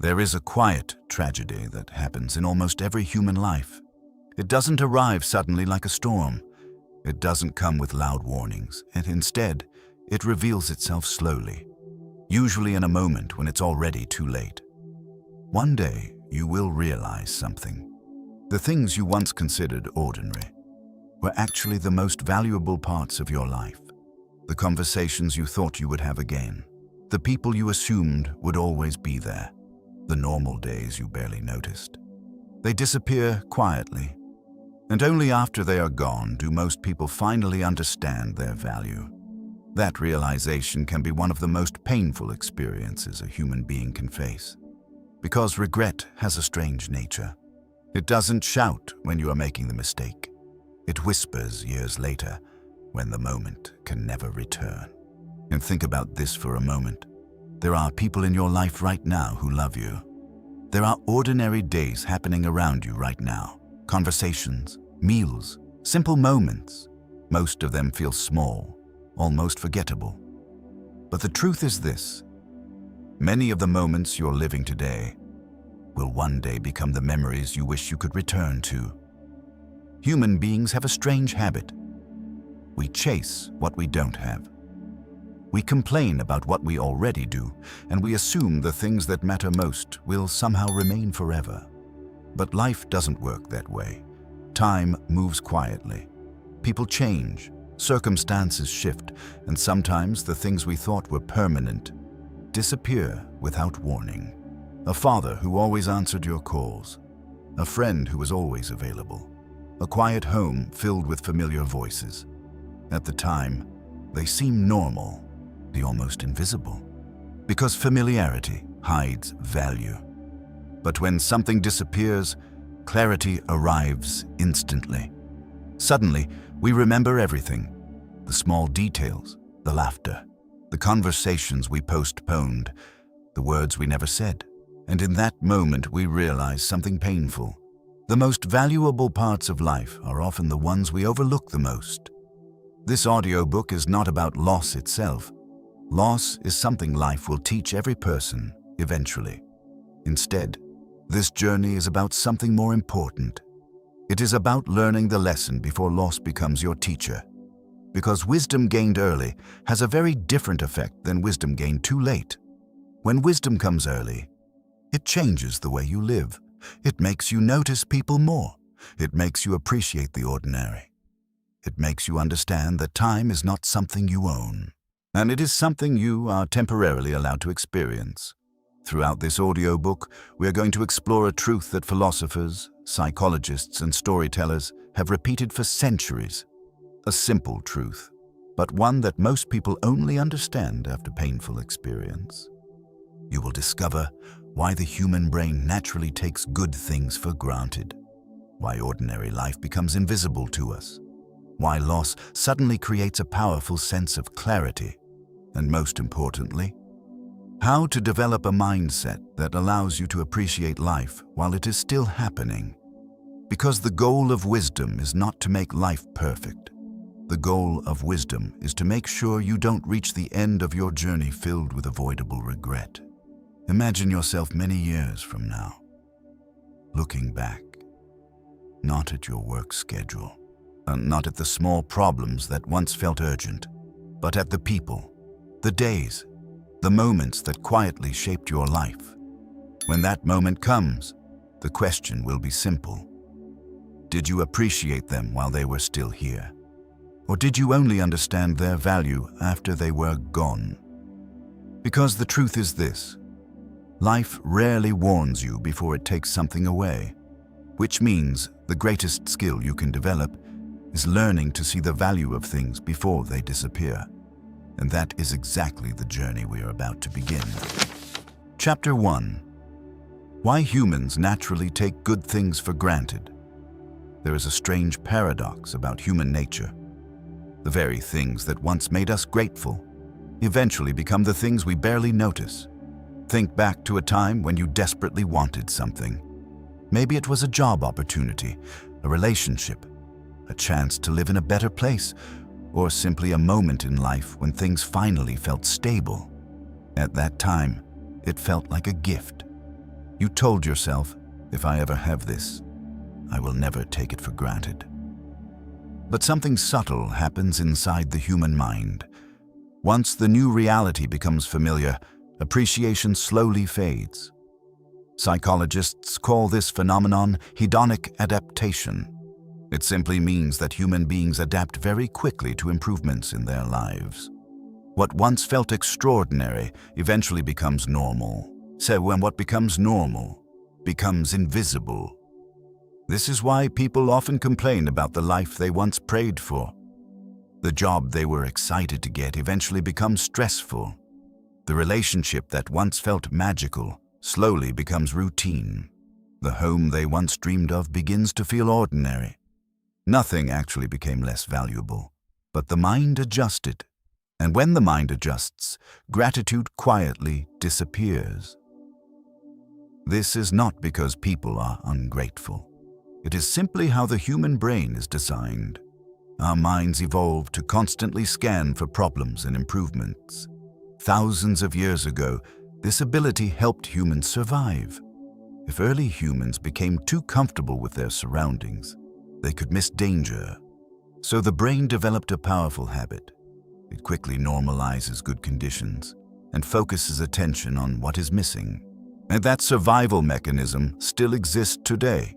There is a quiet tragedy that happens in almost every human life. It doesn't arrive suddenly like a storm. It doesn't come with loud warnings, and instead, it reveals itself slowly, usually in a moment when it's already too late. One day, you will realize something. The things you once considered ordinary were actually the most valuable parts of your life. The conversations you thought you would have again. The people you assumed would always be there. The normal days you barely noticed. They disappear quietly, and only after they are gone do most people finally understand their value. That realization can be one of the most painful experiences a human being can face, because regret has a strange nature. It doesn't shout when you are making the mistake. It whispers years later, when the moment can never return. And think about this for a moment. There are people in your life right now who love you. There are ordinary days happening around you right now. Conversations, meals, simple moments. Most of them feel small, almost forgettable. But the truth is this: many of the moments you're living today will one day become the memories you wish you could return to. Human beings have a strange habit. We chase what we don't have. We complain about what we already do, and we assume the things that matter most will somehow remain forever. But life doesn't work that way. Time moves quietly. People change, circumstances shift, and sometimes the things we thought were permanent disappear without warning. A father who always answered your calls. A friend who was always available. A quiet home filled with familiar voices. At the time, they seem normal, the almost invisible, because familiarity hides value. But when something disappears, clarity arrives instantly. Suddenly, we remember everything: the small details, the laughter, the conversations we postponed, the words we never said. And in that moment, we realize something painful. The most valuable parts of life are often the ones we overlook the most. This audiobook is not about loss itself. Loss is something life will teach every person, eventually. Instead, this journey is about something more important. It is about learning the lesson before loss becomes your teacher. Because wisdom gained early has a very different effect than wisdom gained too late. When wisdom comes early, it changes the way you live. It makes you notice people more. It makes you appreciate the ordinary. It makes you understand that time is not something you own, and it is something you are temporarily allowed to experience. Throughout this audiobook, we are going to explore a truth that philosophers, psychologists, and storytellers have repeated for centuries. A simple truth, but one that most people only understand after painful experience. You will discover why the human brain naturally takes good things for granted, why ordinary life becomes invisible to us, why loss suddenly creates a powerful sense of clarity, and most importantly, how to develop a mindset that allows you to appreciate life while it is still happening. Because the goal of wisdom is not to make life perfect. The goal of wisdom is to make sure you don't reach the end of your journey filled with avoidable regret. Imagine yourself many years from now, looking back, not at your work schedule, and not at the small problems that once felt urgent, but at the people, the days, the moments that quietly shaped your life. When that moment comes, the question will be simple. Did you appreciate them while they were still here? Or did you only understand their value after they were gone? Because the truth is this: life rarely warns you before it takes something away, which means the greatest skill you can develop is learning to see the value of things before they disappear. And that is exactly the journey we are about to begin. Chapter 1. Why humans naturally take good things for granted. There is a strange paradox about human nature. The very things that once made us grateful eventually become the things we barely notice. Think back to a time when you desperately wanted something. Maybe it was a job opportunity, a relationship, a chance to live in a better place, or simply a moment in life when things finally felt stable. At that time, it felt like a gift. You told yourself, if I ever have this, I will never take it for granted. But something subtle happens inside the human mind. Once the new reality becomes familiar, appreciation slowly fades. Psychologists call this phenomenon hedonic adaptation. It simply means that human beings adapt very quickly to improvements in their lives. What once felt extraordinary eventually becomes normal. So when what becomes normal becomes invisible. This is why people often complain about the life they once prayed for. The job they were excited to get eventually becomes stressful. The relationship that once felt magical slowly becomes routine. The home they once dreamed of begins to feel ordinary. Nothing actually became less valuable, but the mind adjusted. And when the mind adjusts, gratitude quietly disappears. This is not because people are ungrateful. It is simply how the human brain is designed. Our minds evolved to constantly scan for problems and improvements. Thousands of years ago, this ability helped humans survive. If early humans became too comfortable with their surroundings, they could miss danger. So the brain developed a powerful habit. It quickly normalizes good conditions and focuses attention on what is missing. And that survival mechanism still exists today.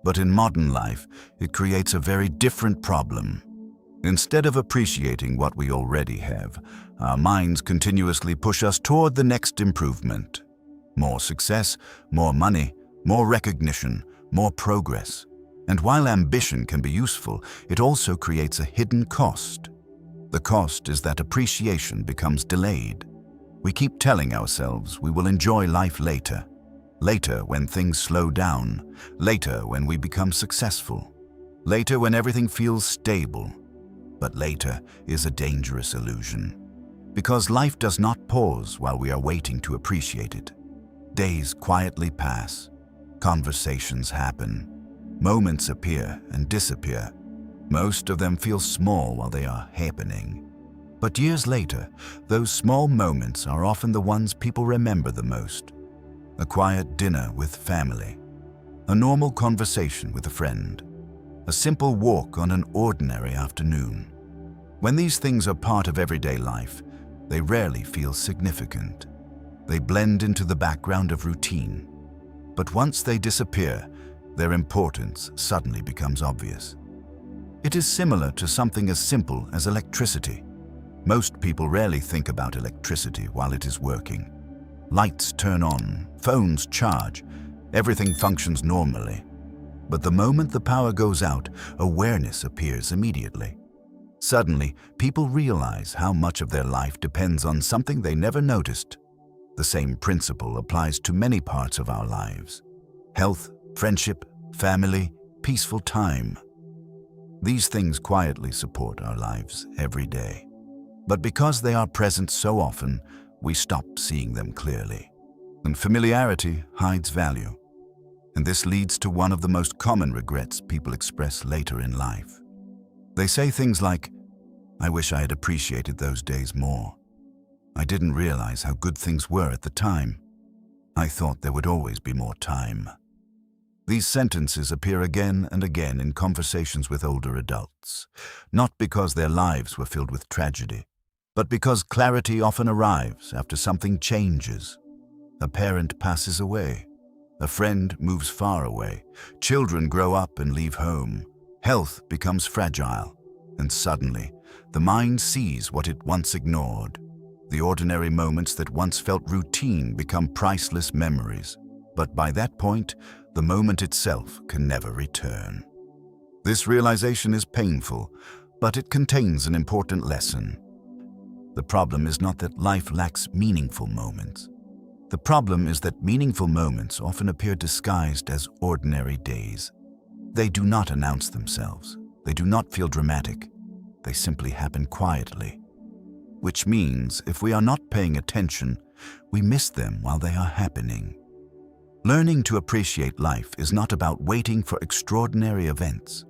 But in modern life, it creates a very different problem. Instead of appreciating what we already have, our minds continuously push us toward the next improvement. More success, more money, more recognition, more progress. And while ambition can be useful, it also creates a hidden cost. The cost is that appreciation becomes delayed. We keep telling ourselves we will enjoy life later. Later when things slow down. Later when we become successful. Later when everything feels stable. But later is a dangerous illusion. Because life does not pause while we are waiting to appreciate it. Days quietly pass. Conversations happen. Moments appear and disappear. Most of them feel small while they are happening. But years later, those small moments are often the ones people remember the most. A quiet dinner with family. A normal conversation with a friend. A simple walk on an ordinary afternoon. When these things are part of everyday life, they rarely feel significant. They blend into the background of routine. But once they disappear, their importance suddenly becomes obvious. It is similar to something as simple as electricity. Most people rarely think about electricity while it is working. Lights turn on, phones charge, everything functions normally. But the moment the power goes out, awareness appears immediately. Suddenly, people realize how much of their life depends on something they never noticed. The same principle applies to many parts of our lives. Health, friendship, family, peaceful time. These things quietly support our lives every day. But because they are present so often, we stop seeing them clearly. And familiarity hides value. And this leads to one of the most common regrets people express later in life. They say things like, "I wish I had appreciated those days more. I didn't realize how good things were at the time. I thought there would always be more time." These sentences appear again and again in conversations with older adults, not because their lives were filled with tragedy, but because clarity often arrives after something changes. A parent passes away. A friend moves far away. Children grow up and leave home. Health becomes fragile. And suddenly, the mind sees what it once ignored. The ordinary moments that once felt routine become priceless memories. But by that point, the moment itself can never return. This realization is painful, but it contains an important lesson. The problem is not that life lacks meaningful moments. The problem is that meaningful moments often appear disguised as ordinary days. They do not announce themselves. They do not feel dramatic. They simply happen quietly. Which means if we are not paying attention, we miss them while they are happening. Learning to appreciate life is not about waiting for extraordinary events.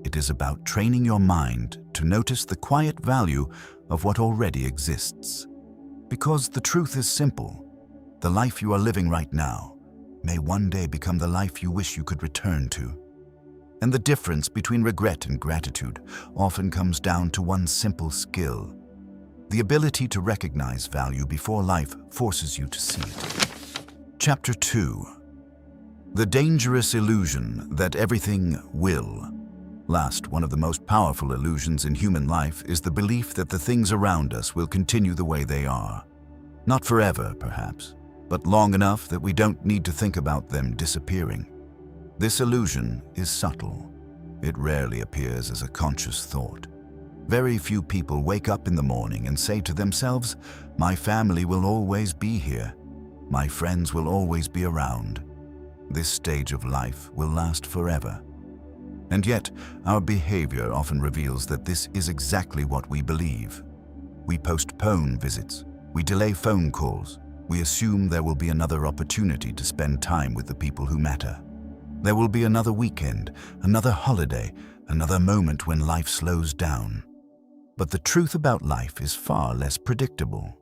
It is about training your mind to notice the quiet value of what already exists. Because the truth is simple. The life you are living right now, may one day become the life you wish you could return to. And the difference between regret and gratitude often comes down to one simple skill: the ability to recognize value before life forces you to see it. Chapter 2. The dangerous illusion that everything will last. One of the most powerful illusions in human life is the belief that the things around us will continue the way they are. Not forever, perhaps, but long enough that we don't need to think about them disappearing. This illusion is subtle. It rarely appears as a conscious thought. Very few people wake up in the morning and say to themselves, "My family will always be here. My friends will always be around. This stage of life will last forever." And yet, our behavior often reveals that this is exactly what we believe. We postpone visits. We delay phone calls. We assume there will be another opportunity to spend time with the people who matter. There will be another weekend, another holiday, another moment when life slows down. But the truth about life is far less predictable.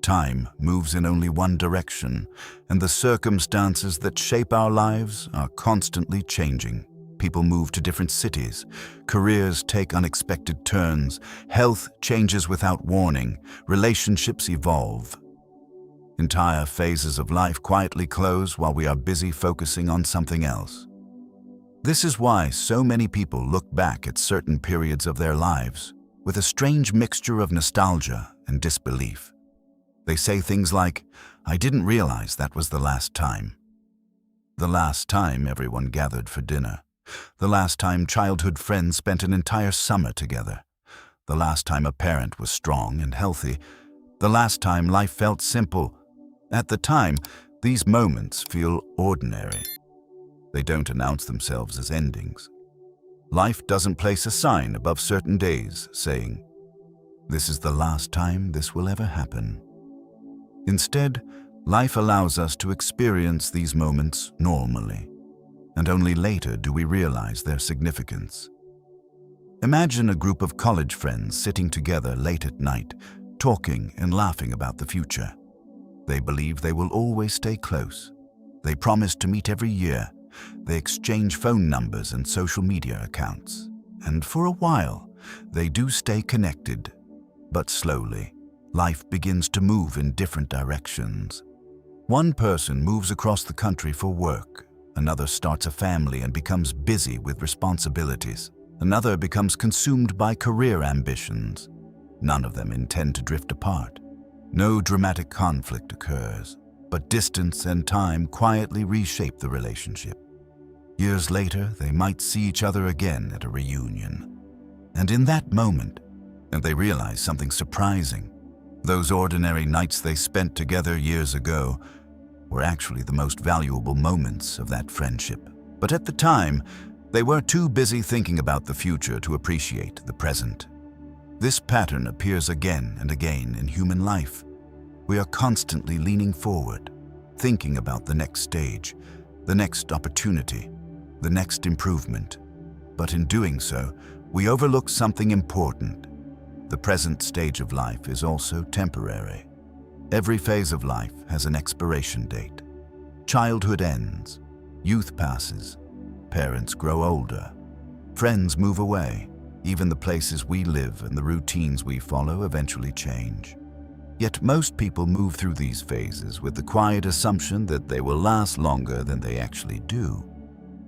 Time moves in only one direction, and the circumstances that shape our lives are constantly changing. People move to different cities, careers take unexpected turns, health changes without warning, relationships evolve. Entire phases of life quietly close while we are busy focusing on something else. This is why so many people look back at certain periods of their lives with a strange mixture of nostalgia and disbelief. They say things like, "I didn't realize that was the last time." The last time everyone gathered for dinner. The last time childhood friends spent an entire summer together. The last time a parent was strong and healthy. The last time life felt simple. At the time, these moments feel ordinary. They don't announce themselves as endings. Life doesn't place a sign above certain days saying, "This is the last time this will ever happen." Instead, life allows us to experience these moments normally, and only later do we realize their significance. Imagine a group of college friends sitting together late at night, talking and laughing about the future. They believe they will always stay close. They promise to meet every year. They exchange phone numbers and social media accounts. And for a while, they do stay connected. But slowly, life begins to move in different directions. One person moves across the country for work. Another starts a family and becomes busy with responsibilities. Another becomes consumed by career ambitions. None of them intend to drift apart. No dramatic conflict occurs, but distance and time quietly reshape the relationship. Years later, they might see each other again at a reunion. And in that moment, they realize something surprising. Those ordinary nights they spent together years ago were actually the most valuable moments of that friendship. But at the time, they were too busy thinking about the future to appreciate the present. This pattern appears again and again in human life. We are constantly leaning forward, thinking about the next stage, the next opportunity, the next improvement. But in doing so, we overlook something important. The present stage of life is also temporary. Every phase of life has an expiration date. Childhood ends, youth passes, parents grow older, friends move away. Even the places we live and the routines we follow eventually change. Yet most people move through these phases with the quiet assumption that they will last longer than they actually do.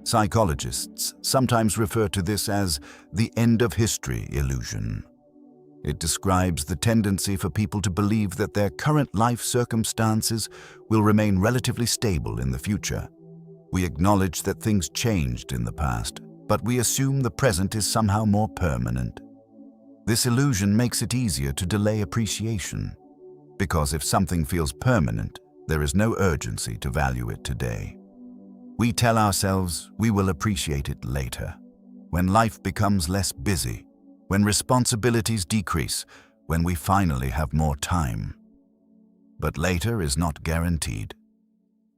Psychologists sometimes refer to this as the end of history illusion. It describes the tendency for people to believe that their current life circumstances will remain relatively stable in the future. We acknowledge that things changed in the past, but we assume the present is somehow more permanent. This illusion makes it easier to delay appreciation, because if something feels permanent, there is no urgency to value it today. We tell ourselves we will appreciate it later, when life becomes less busy, when responsibilities decrease, when we finally have more time. But later is not guaranteed.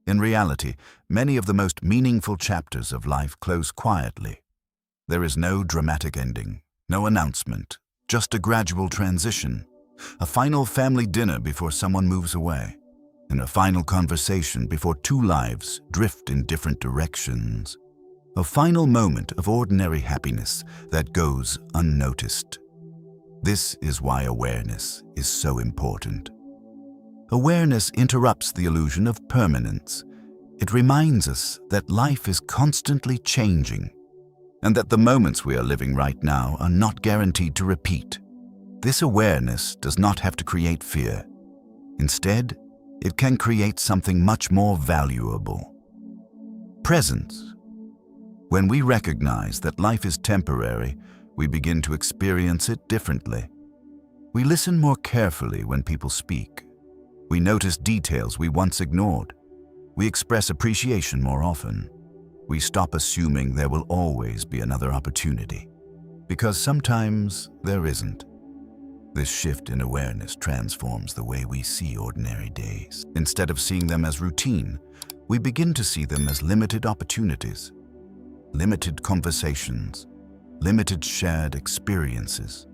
In reality, many of the most meaningful chapters of life close quietly. There is no dramatic ending, no announcement, just a gradual transition, a final family dinner before someone moves away, in a final conversation before two lives drift in different directions. A final moment of ordinary happiness that goes unnoticed. This is why awareness is so important. Awareness interrupts the illusion of permanence. It reminds us that life is constantly changing, and that the moments we are living right now are not guaranteed to repeat. This awareness does not have to create fear. Instead, it can create something much more valuable. Presence. When we recognize that life is temporary, we begin to experience it differently. We listen more carefully when people speak. We notice details we once ignored. We express appreciation more often. We stop assuming there will always be another opportunity, because sometimes there isn't. This shift in awareness transforms the way we see ordinary days. Instead of seeing them as routine, we begin to see them as limited opportunities, limited conversations, limited shared experiences,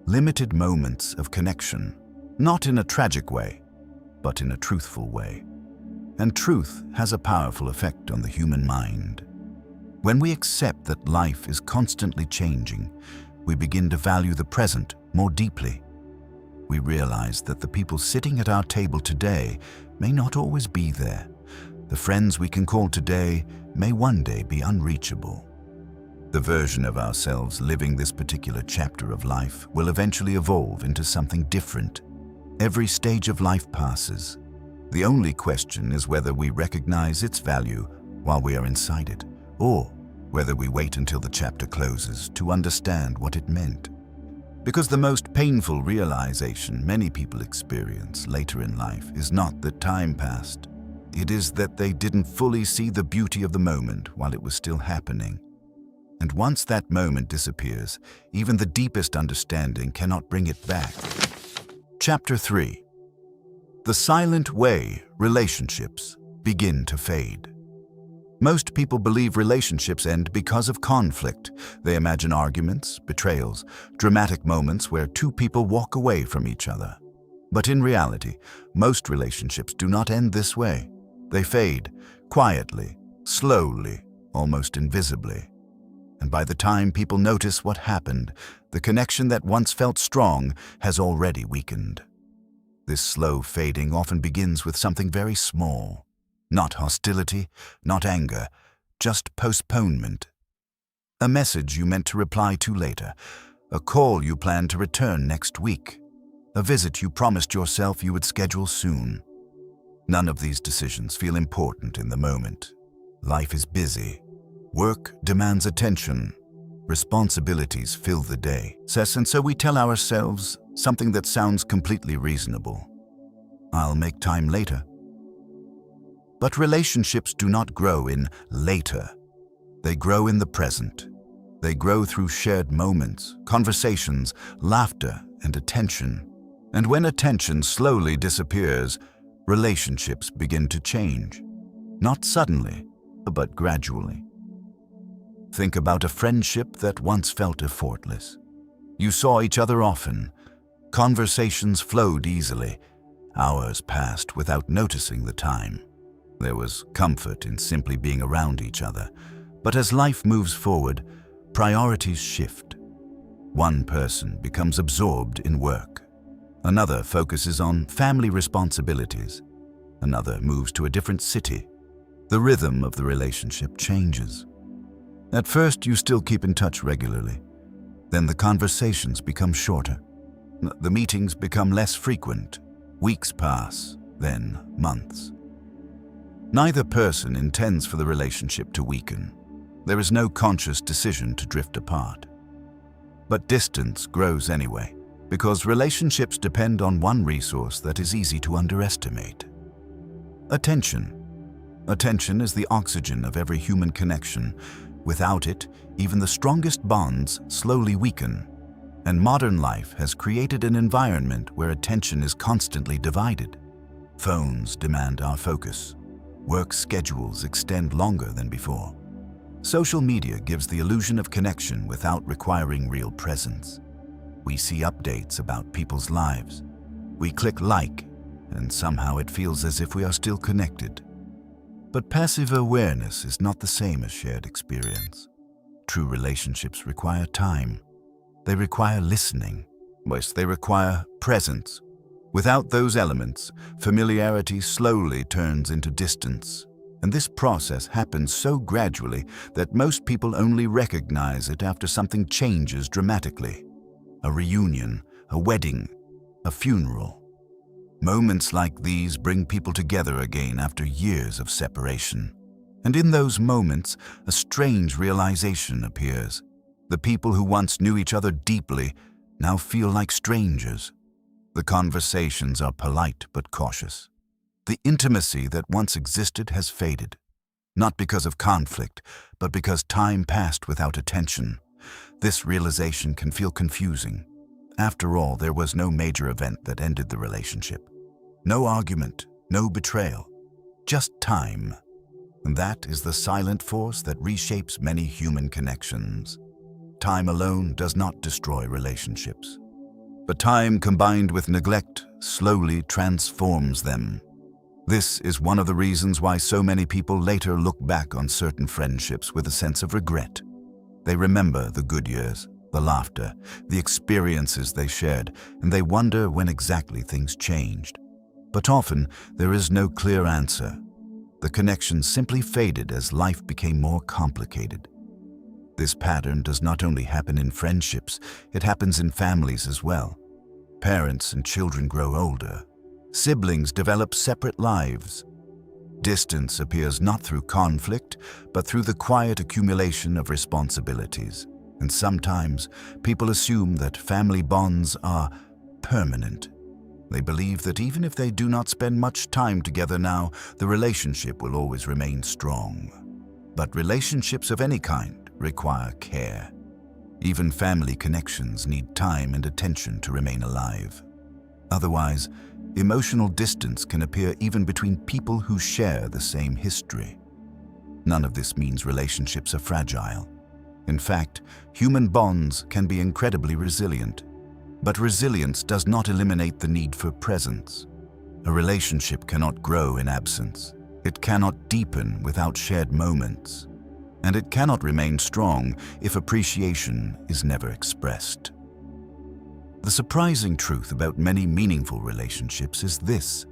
limited moments of connection, not in a tragic way, but in a truthful way. And truth has a powerful effect on the human mind. When we accept that life is constantly changing, we begin to value the present more deeply. We realize that the people sitting at our table today may not always be there. The friends we can call today may one day be unreachable. The version of ourselves living this particular chapter of life will eventually evolve into something different. Every stage of life passes. The only question is whether we recognize its value while we are inside it, or whether we wait until the chapter closes to understand what it meant. Because the most painful realization many people experience later in life is not that time passed. It is that they didn't fully see the beauty of the moment while it was still happening. And once that moment disappears, even the deepest understanding cannot bring it back. Chapter 3. The silent way relationships begin to fade. Most people believe relationships end because of conflict. They imagine arguments, betrayals, dramatic moments where two people walk away from each other. But in reality, most relationships do not end this way. They fade, quietly, slowly, almost invisibly. And by the time people notice what happened, the connection that once felt strong has already weakened. This slow fading often begins with something very small. Not hostility, not anger, just postponement. A message you meant to reply to later, a call you planned to return next week, a visit you promised yourself you would schedule soon. None of these decisions feel important in the moment. Life is busy. Work demands attention. Responsibilities fill the day. And so we tell ourselves something that sounds completely reasonable. I'll make time later. But relationships do not grow in later. They grow in the present. They grow through shared moments, conversations, laughter, and attention. And when attention slowly disappears, relationships begin to change. Not suddenly, but gradually. Think about a friendship that once felt effortless. You saw each other often. Conversations flowed easily. Hours passed without noticing the time. There was comfort in simply being around each other. But as life moves forward, priorities shift. One person becomes absorbed in work. Another focuses on family responsibilities. Another moves to a different city. The rhythm of the relationship changes. At first, you still keep in touch regularly. Then the conversations become shorter. The meetings become less frequent. Weeks pass, then months. Neither person intends for the relationship to weaken. There is no conscious decision to drift apart. But distance grows anyway, because relationships depend on one resource that is easy to underestimate: attention. Attention is the oxygen of every human connection. Without it, even the strongest bonds slowly weaken. And modern life has created an environment where attention is constantly divided. Phones demand our focus. Work schedules extend longer than before. Social media gives the illusion of connection without requiring real presence. We see updates about people's lives. We click like, and somehow it feels as if we are still connected. But passive awareness is not the same as shared experience. True relationships require time. They require listening. Yes, they require presence. Without those elements, familiarity slowly turns into distance. And this process happens so gradually that most people only recognize it after something changes dramatically. A reunion, a wedding, a funeral. Moments like these bring people together again after years of separation. And in those moments, a strange realization appears. The people who once knew each other deeply now feel like strangers. The conversations are polite but cautious. The intimacy that once existed has faded, not because of conflict, but because time passed without attention. This realization can feel confusing. After all, there was no major event that ended the relationship. No argument, no betrayal, just time. And that is the silent force that reshapes many human connections. Time alone does not destroy relationships, but time combined with neglect slowly transforms them. This is one of the reasons why so many people later look back on certain friendships with a sense of regret. They remember the good years, the laughter, the experiences they shared, and they wonder when exactly things changed. But often, there is no clear answer. The connection simply faded as life became more complicated. This pattern does not only happen in friendships, it happens in families as well. Parents and children grow older. Siblings develop separate lives. Distance appears not through conflict, but through the quiet accumulation of responsibilities. And sometimes, people assume that family bonds are permanent. They believe that even if they do not spend much time together now, the relationship will always remain strong. But relationships of any kind require care. Even family connections need time and attention to remain alive. Otherwise, emotional distance can appear even between people who share the same history. None of this means relationships are fragile. In fact, human bonds can be incredibly resilient. But resilience does not eliminate the need for presence. A relationship cannot grow in absence. It cannot deepen without shared moments. And it cannot remain strong if appreciation is never expressed. The surprising truth about many meaningful relationships is this: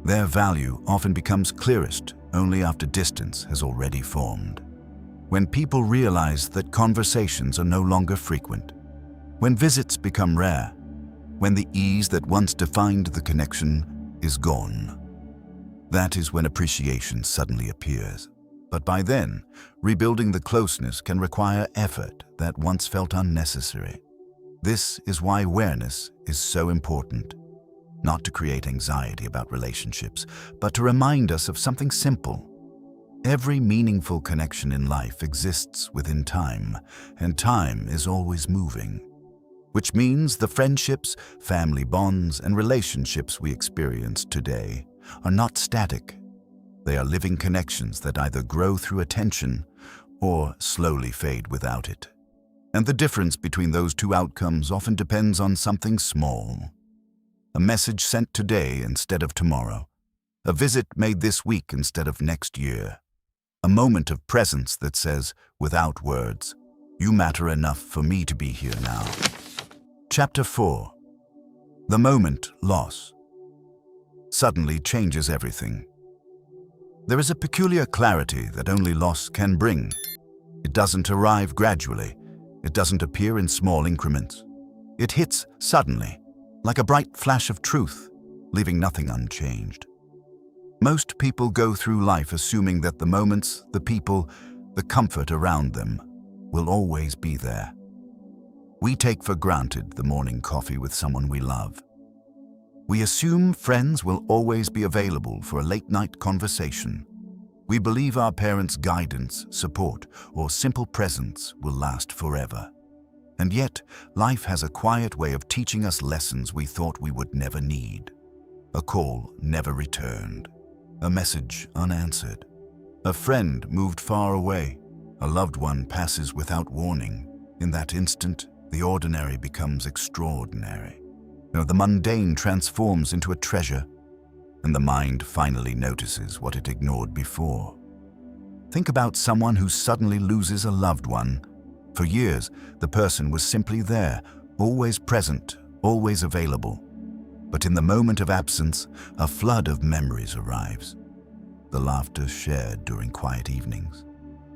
their value often becomes clearest only after distance has already formed. When people realize that conversations are no longer frequent, when visits become rare, when the ease that once defined the connection is gone, that is when appreciation suddenly appears. But by then, rebuilding the closeness can require effort that once felt unnecessary. This is why awareness is so important. Not to create anxiety about relationships, but to remind us of something simple. Every meaningful connection in life exists within time, and time is always moving. Which means the friendships, family bonds, and relationships we experience today are not static. They are living connections that either grow through attention or slowly fade without it. And the difference between those two outcomes often depends on something small. A message sent today instead of tomorrow. A visit made this week instead of next year. A moment of presence that says, without words, "You matter enough for me to be here now." Chapter 4. The moment loss suddenly changes everything. There is a peculiar clarity that only loss can bring. It doesn't arrive gradually. It doesn't appear in small increments. It hits suddenly, like a bright flash of truth, leaving nothing unchanged. Most people go through life assuming that the moments, the people, the comfort around them will always be there. We take for granted the morning coffee with someone we love. We assume friends will always be available for a late-night conversation. We believe our parents' guidance, support, or simple presence will last forever. And yet, life has a quiet way of teaching us lessons we thought we would never need. A call never returned. A message unanswered. A friend moved far away. A loved one passes without warning. In that instant, the ordinary becomes extraordinary. The mundane transforms into a treasure. and the mind finally notices what it ignored before. Think about someone who suddenly loses a loved one. For years, the person was simply there, always present, always available. But in the moment of absence, a flood of memories arrives. The laughter shared during quiet evenings,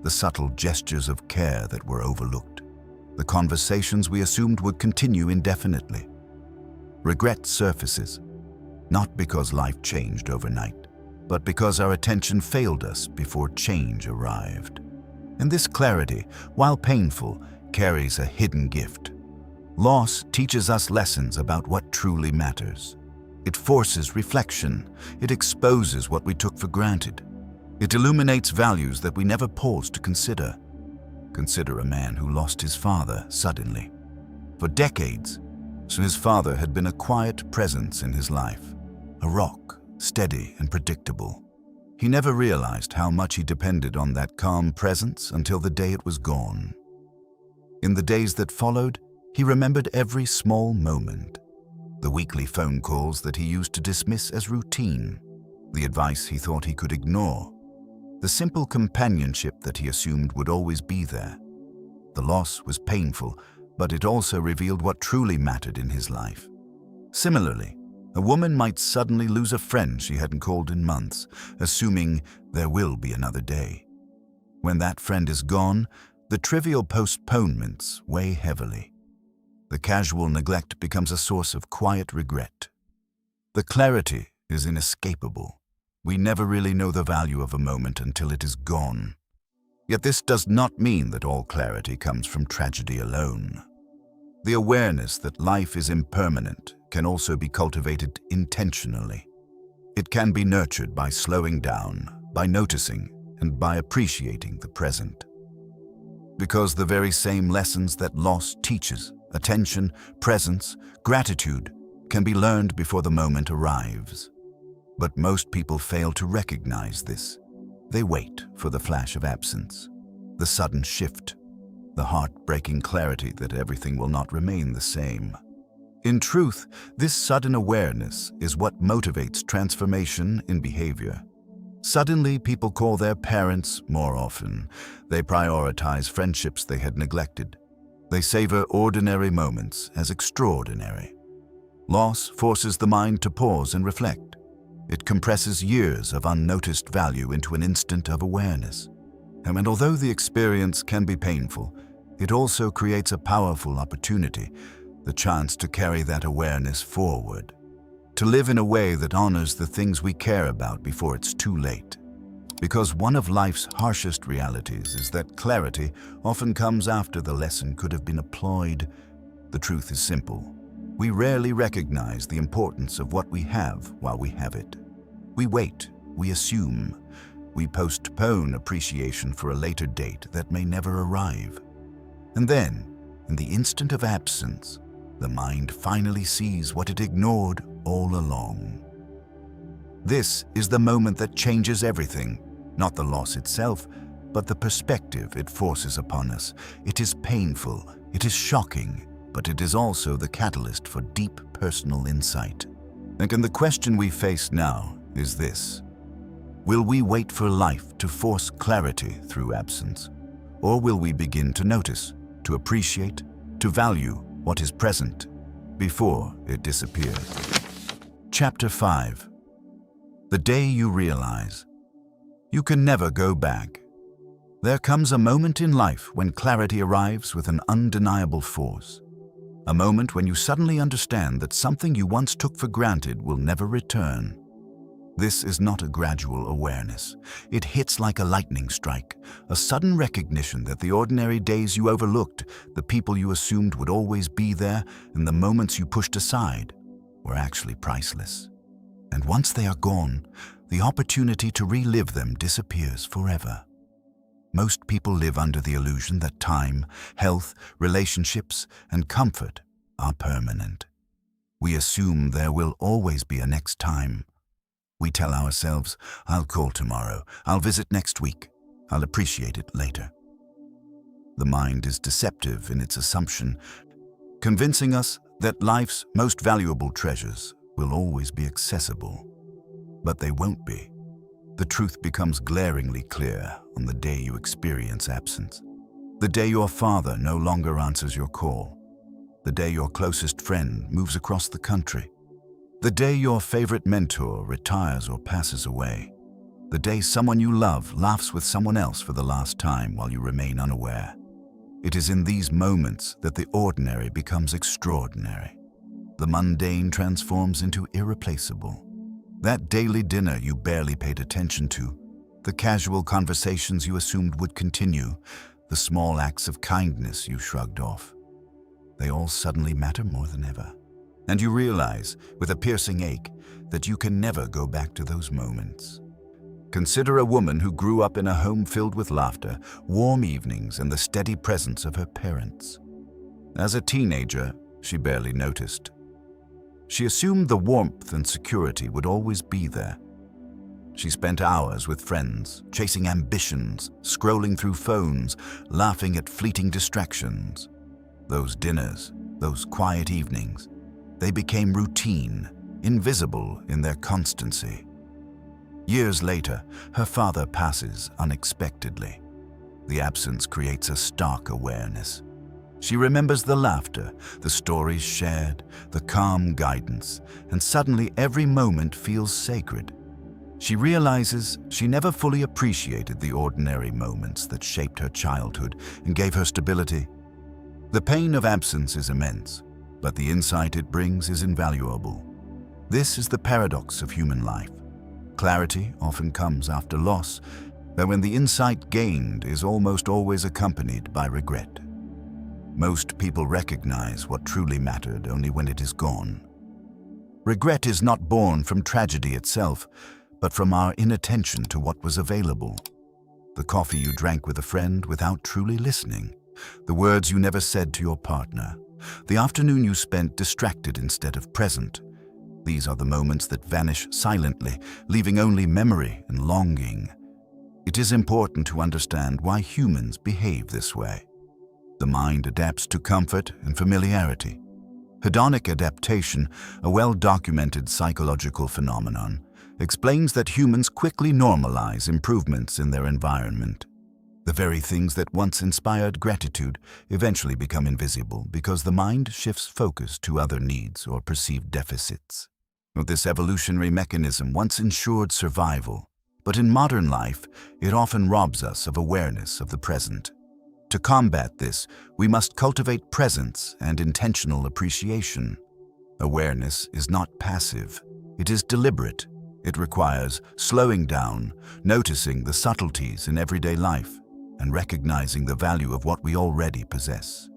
the subtle gestures of care that were overlooked, the conversations we assumed would continue indefinitely. Regret surfaces, not because life changed overnight, but because our attention failed us before change arrived. And this clarity, while painful, carries a hidden gift. Loss teaches us lessons about what truly matters. It forces reflection. It exposes what we took for granted. It illuminates values that we never paused to consider. Consider a man who lost his father suddenly. For decades, his father had been a quiet presence in his life, a rock, steady and predictable. He never realized how much he depended on that calm presence until the day it was gone. In the days that followed, he remembered every small moment. The weekly phone calls that he used to dismiss as routine, the advice he thought he could ignore, the simple companionship that he assumed would always be there. The loss was painful, but it also revealed what truly mattered in his life. Similarly, a woman might suddenly lose a friend she hadn't called in months, assuming there will be another day. When that friend is gone, the trivial postponements weigh heavily. The casual neglect becomes a source of quiet regret. The clarity is inescapable. We never really know the value of a moment until it is gone. Yet this does not mean that all clarity comes from tragedy alone. The awareness that life is impermanent can also be cultivated intentionally. It can be nurtured by slowing down, by noticing, and by appreciating the present. Because the very same lessons that loss teaches, attention, presence, gratitude, can be learned before the moment arrives. But most people fail to recognize this. They wait for the flash of absence, the sudden shift, the heart-breaking clarity that everything will not remain the same. In truth, this sudden awareness is what motivates transformation in behavior. Suddenly, people call their parents more often. They prioritize friendships they had neglected. They savor ordinary moments as extraordinary. Loss forces the mind to pause and reflect. It compresses years of unnoticed value into an instant of awareness. And although the experience can be painful, it also creates a powerful opportunity, the chance to carry that awareness forward, to live in a way that honors the things we care about before it's too late. Because one of life's harshest realities is that clarity often comes after the lesson could have been applied. The truth is simple. We rarely recognize the importance of what we have while we have it. We wait, we assume, we postpone appreciation for a later date that may never arrive. And then, in the instant of absence, the mind finally sees what it ignored all along. This is the moment that changes everything, not the loss itself, but the perspective it forces upon us. It is painful, it is shocking, but it is also the catalyst for deep personal insight. And the question we face now is this: will we wait for life to force clarity through absence? Or will we begin to notice, to appreciate, to value what is present before it disappears? Chapter 5. The day you realize you can never go back. There comes a moment in life when clarity arrives with an undeniable force. A moment when you suddenly understand that something you once took for granted will never return. This is not a gradual awareness. It hits like a lightning strike, a sudden recognition that the ordinary days you overlooked, the people you assumed would always be there, and the moments you pushed aside were actually priceless. And once they are gone, the opportunity to relive them disappears forever. Most people live under the illusion that time, health, relationships, and comfort are permanent. We assume there will always be a next time. We tell ourselves, I'll call tomorrow, I'll visit next week, I'll appreciate it later. The mind is deceptive in its assumption, convincing us that life's most valuable treasures will always be accessible. But they won't be. The truth becomes glaringly clear on the day you experience absence. The day your father no longer answers your call. The day your closest friend moves across the country. The day your favorite mentor retires or passes away. The day someone you love laughs with someone else for the last time while you remain unaware. It is in these moments that the ordinary becomes extraordinary. The mundane transforms into irreplaceable. That daily dinner you barely paid attention to, the casual conversations you assumed would continue, the small acts of kindness you shrugged off. They all suddenly matter more than ever. And you realize, with a piercing ache, that you can never go back to those moments. Consider a woman who grew up in a home filled with laughter, warm evenings, and the steady presence of her parents. As a teenager, she barely noticed. She assumed the warmth and security would always be there. She spent hours with friends, chasing ambitions, scrolling through phones, laughing at fleeting distractions. Those dinners, those quiet evenings, they became routine, invisible in their constancy. Years later, her father passes unexpectedly. The absence creates a stark awareness. She remembers the laughter, the stories shared, the calm guidance, and suddenly every moment feels sacred. She realizes she never fully appreciated the ordinary moments that shaped her childhood and gave her stability. The pain of absence is immense, but the insight it brings is invaluable. This is the paradox of human life. Clarity often comes after loss, but when the insight gained is almost always accompanied by regret. Most people recognize what truly mattered only when it is gone. Regret is not born from tragedy itself, but from our inattention to what was available. The coffee you drank with a friend without truly listening, the words you never said to your partner, the afternoon you spent distracted instead of present. These are the moments that vanish silently, leaving only memory and longing. It is important to understand why humans behave this way. The mind adapts to comfort and familiarity. Hedonic adaptation, a well-documented psychological phenomenon, explains that humans quickly normalize improvements in their environment. The very things that once inspired gratitude eventually become invisible because the mind shifts focus to other needs or perceived deficits. This evolutionary mechanism once ensured survival, but in modern life, it often robs us of awareness of the present. To combat this, we must cultivate presence and intentional appreciation. Awareness is not passive, it is deliberate. It requires slowing down, noticing the subtleties in everyday life, and recognizing the value of what we already possess.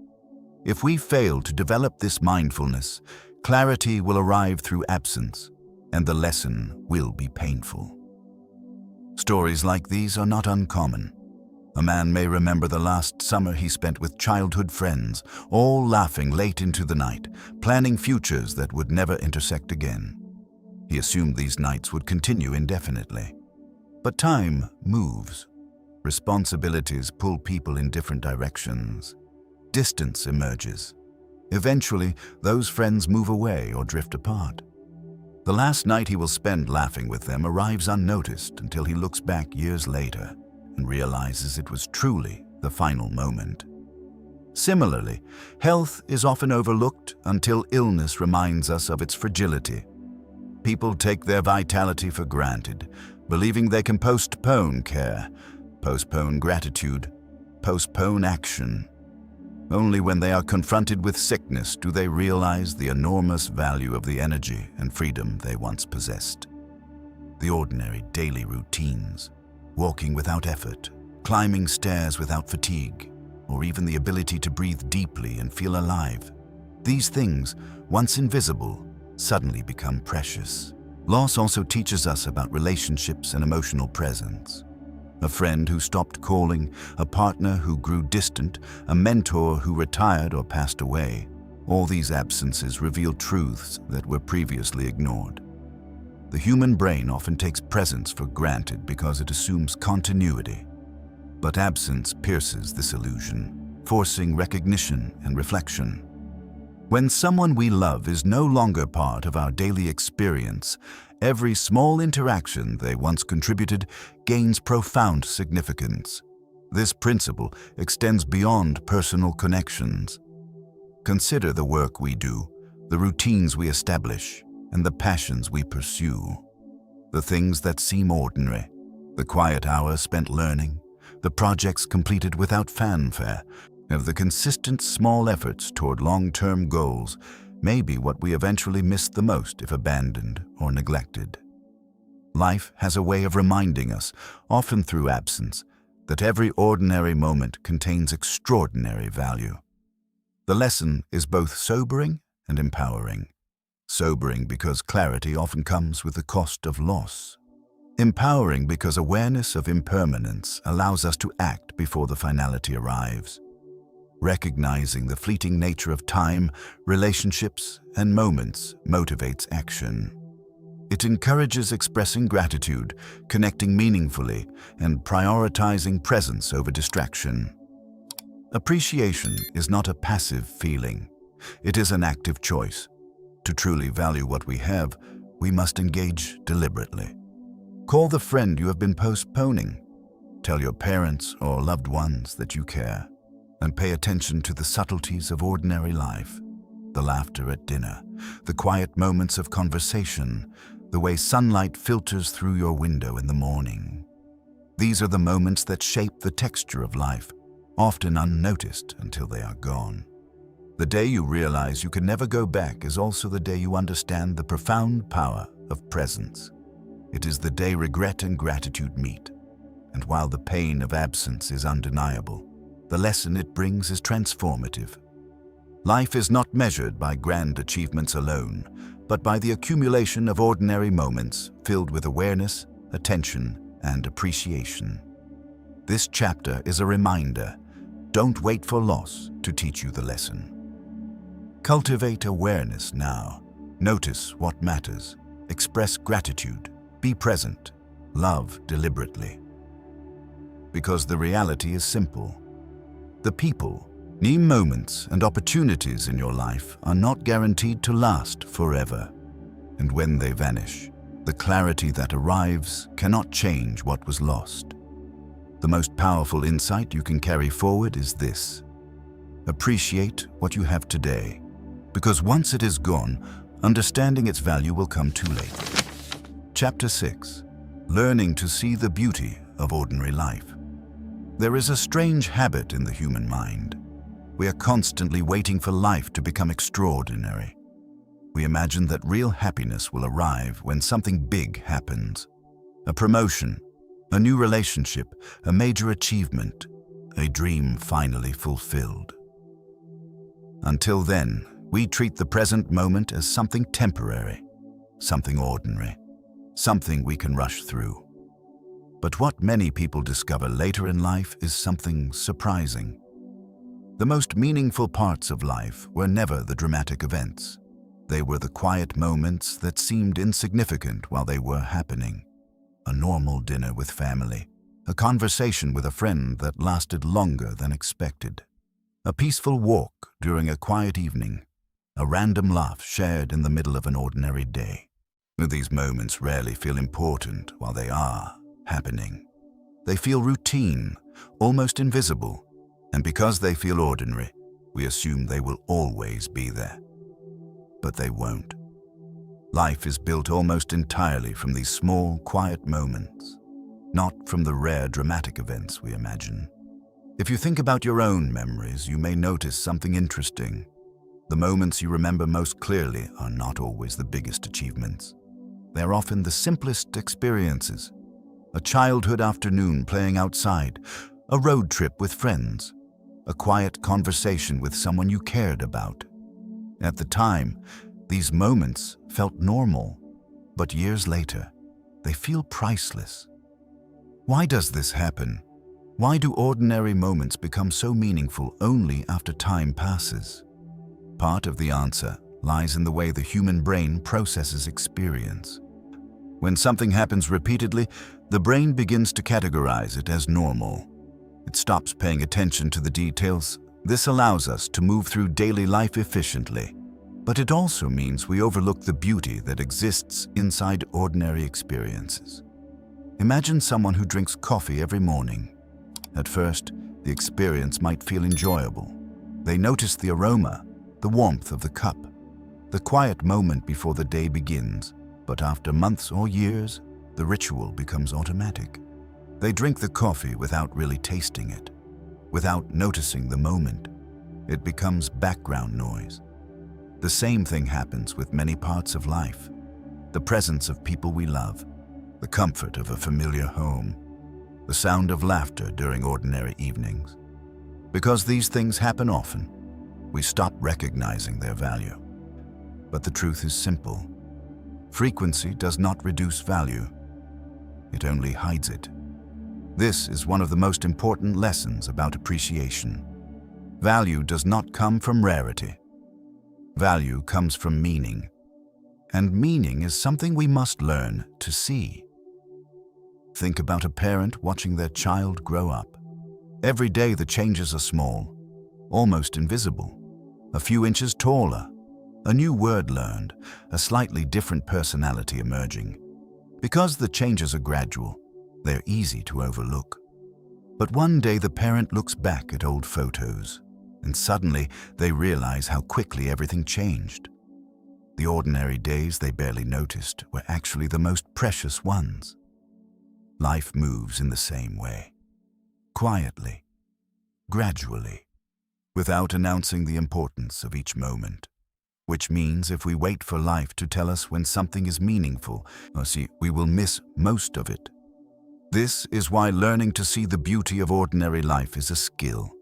If we fail to develop this mindfulness, clarity will arrive through absence, and the lesson will be painful. Stories like these are not uncommon. A man may remember the last summer he spent with childhood friends, all laughing late into the night, planning futures that would never intersect again. He assumed these nights would continue indefinitely. But time moves. Responsibilities pull people in different directions. Distance emerges. Eventually, those friends move away or drift apart. The last night he will spend laughing with them arrives unnoticed until he looks back years later and realizes it was truly the final moment. Similarly, health is often overlooked until illness reminds us of its fragility. People take their vitality for granted, believing they can postpone care, postpone gratitude, postpone action. Only when they are confronted with sickness do they realize the enormous value of the energy and freedom they once possessed. The ordinary daily routines, walking without effort, climbing stairs without fatigue, or even the ability to breathe deeply and feel alive. These things, once invisible, suddenly become precious. Loss also teaches us about relationships and emotional presence. A friend who stopped calling, a partner who grew distant, a mentor who retired or passed away. All these absences reveal truths that were previously ignored. The human brain often takes presence for granted because it assumes continuity. But absence pierces this illusion, forcing recognition and reflection. When someone we love is no longer part of our daily experience, every small interaction they once contributed gains profound significance. This principle extends beyond personal connections. Consider the work we do, the routines we establish, and the passions we pursue. The things that seem ordinary, the quiet hours spent learning, the projects completed without fanfare, and the consistent small efforts toward long-term goals may be what we eventually miss the most if abandoned or neglected. Life has a way of reminding us, often through absence, that every ordinary moment contains extraordinary value. The lesson is both sobering and empowering. Sobering because clarity often comes with the cost of loss. Empowering because awareness of impermanence allows us to act before the finality arrives. Recognizing the fleeting nature of time, relationships, and moments motivates action. It encourages expressing gratitude, connecting meaningfully, and prioritizing presence over distraction. Appreciation is not a passive feeling. It is an active choice. To truly value what we have, we must engage deliberately. Call the friend you have been postponing. Tell your parents or loved ones that you care. And pay attention to the subtleties of ordinary life. The laughter at dinner, the quiet moments of conversation, the way sunlight filters through your window in the morning. These are the moments that shape the texture of life, often unnoticed until they are gone. The day you realize you can never go back is also the day you understand the profound power of presence. It is the day regret and gratitude meet. And while the pain of absence is undeniable, the lesson it brings is transformative. Life is not measured by grand achievements alone, but by the accumulation of ordinary moments filled with awareness, attention, and appreciation. This chapter is a reminder: don't wait for loss to teach you the lesson. Cultivate awareness now. Notice what matters. Express gratitude. Be present. Love deliberately. Because the reality is simple. The people, moments, and opportunities in your life are not guaranteed to last forever. And when they vanish, the clarity that arrives cannot change what was lost. The most powerful insight you can carry forward is this: appreciate what you have today, because once it is gone, understanding its value will come too late. Chapter 6. Learning to see the beauty of ordinary life. There is a strange habit in the human mind. We are constantly waiting for life to become extraordinary. We imagine that real happiness will arrive when something big happens. A promotion, a new relationship, a major achievement, a dream finally fulfilled. Until then, we treat the present moment as something temporary, something ordinary, something we can rush through. But what many people discover later in life is something surprising. The most meaningful parts of life were never the dramatic events. They were the quiet moments that seemed insignificant while they were happening. A normal dinner with family, a conversation with a friend that lasted longer than expected, a peaceful walk during a quiet evening, a random laugh shared in the middle of an ordinary day. These moments rarely feel important while they are happening. They feel routine, almost invisible, and because they feel ordinary, we assume they will always be there. But they won't. Life is built almost entirely from these small, quiet moments, not from the rare dramatic events we imagine. If you think about your own memories, you may notice something interesting. The moments you remember most clearly are not always the biggest achievements. They are often the simplest experiences. A childhood afternoon playing outside, a road trip with friends, a quiet conversation with someone you cared about. At the time, these moments felt normal, but years later, they feel priceless. Why does this happen? Why do ordinary moments become so meaningful only after time passes? Part of the answer lies in the way the human brain processes experience. When something happens repeatedly, the brain begins to categorize it as normal. It stops paying attention to the details. This allows us to move through daily life efficiently, But it also means we overlook the beauty that exists inside ordinary experiences. Imagine someone who drinks coffee every morning. At first, the experience might feel enjoyable. They notice the aroma, the warmth of the cup, the quiet moment before the day begins. But after months or years, the ritual becomes automatic. They drink the coffee without really tasting it, without noticing the moment. It becomes background noise. The same thing happens with many parts of life. The presence of people we love, the comfort of a familiar home, the sound of laughter during ordinary evenings. Because these things happen often, we stop recognizing their value. But the truth is simple. Frequency does not reduce value. It only hides it. This is one of the most important lessons about appreciation. Value does not come from rarity. Value comes from meaning. And meaning is something we must learn to see. Think about a parent watching their child grow up. Every day the changes are small, almost invisible. A few inches taller, a new word learned, a slightly different personality emerging. Because the changes are gradual, they're easy to overlook. But one day the parent looks back at old photos, and suddenly they realize how quickly everything changed. The ordinary days they barely noticed were actually the most precious ones. Life moves in the same way, quietly, gradually, without announcing the importance of each moment. Which means if we wait for life to tell us when something is meaningful, we will miss most of it. This is why learning to see the beauty of ordinary life is a skill,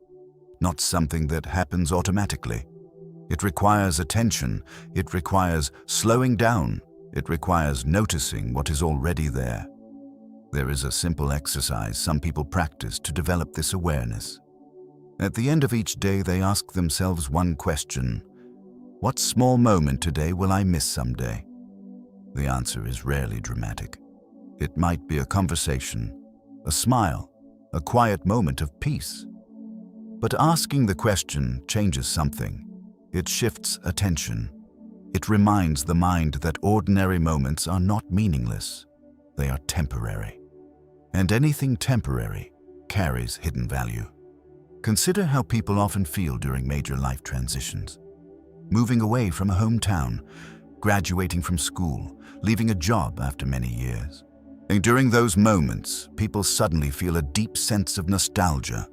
not something that happens automatically. It requires attention, it requires slowing down, it requires noticing what is already there. There is a simple exercise some people practice to develop this awareness. At the end of each day, they ask themselves one question: what small moment today will I miss someday? The answer is rarely dramatic. It might be a conversation, a smile, a quiet moment of peace. But asking the question changes something. It shifts attention. It reminds the mind that ordinary moments are not meaningless. They are temporary. And anything temporary carries hidden value. Consider how people often feel during major life transitions. Moving away from a hometown, graduating from school, leaving a job after many years. And during those moments, people suddenly feel a deep sense of nostalgia.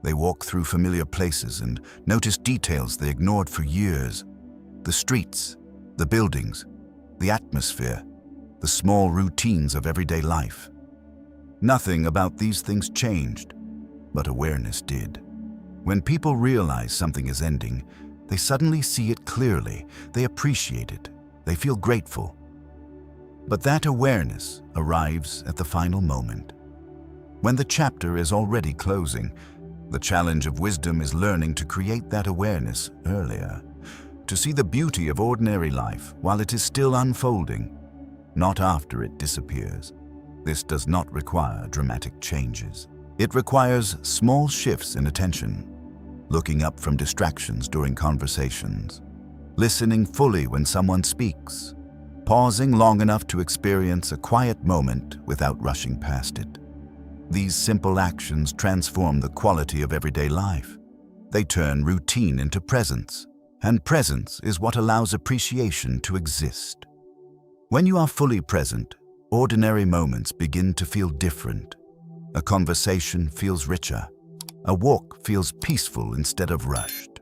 They walk through familiar places and notice details they ignored for years. The streets, the buildings, the atmosphere, the small routines of everyday life. Nothing about these things changed, but awareness did. When people realize something is ending, they suddenly see it clearly, they appreciate it, they feel grateful. But that awareness arrives at the final moment. When the chapter is already closing, the challenge of wisdom is learning to create that awareness earlier, to see the beauty of ordinary life while it is still unfolding, not after it disappears. This does not require dramatic changes. It requires small shifts in attention, looking up from distractions during conversations, listening fully when someone speaks, pausing long enough to experience a quiet moment without rushing past it. These simple actions transform the quality of everyday life. They turn routine into presence, and presence is what allows appreciation to exist. When you are fully present, ordinary moments begin to feel different. A conversation feels richer. A walk feels peaceful instead of rushed.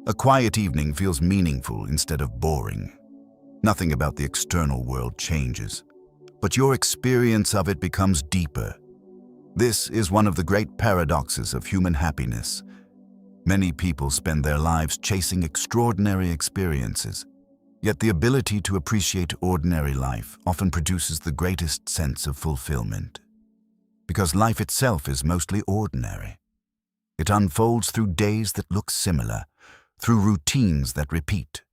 A quiet evening feels meaningful instead of boring. Nothing about the external world changes, but your experience of it becomes deeper. This is one of the great paradoxes of human happiness. Many people spend their lives chasing extraordinary experiences, yet the ability to appreciate ordinary life often produces the greatest sense of fulfillment. Because life itself is mostly ordinary. It unfolds through days that look similar, through routines that repeat,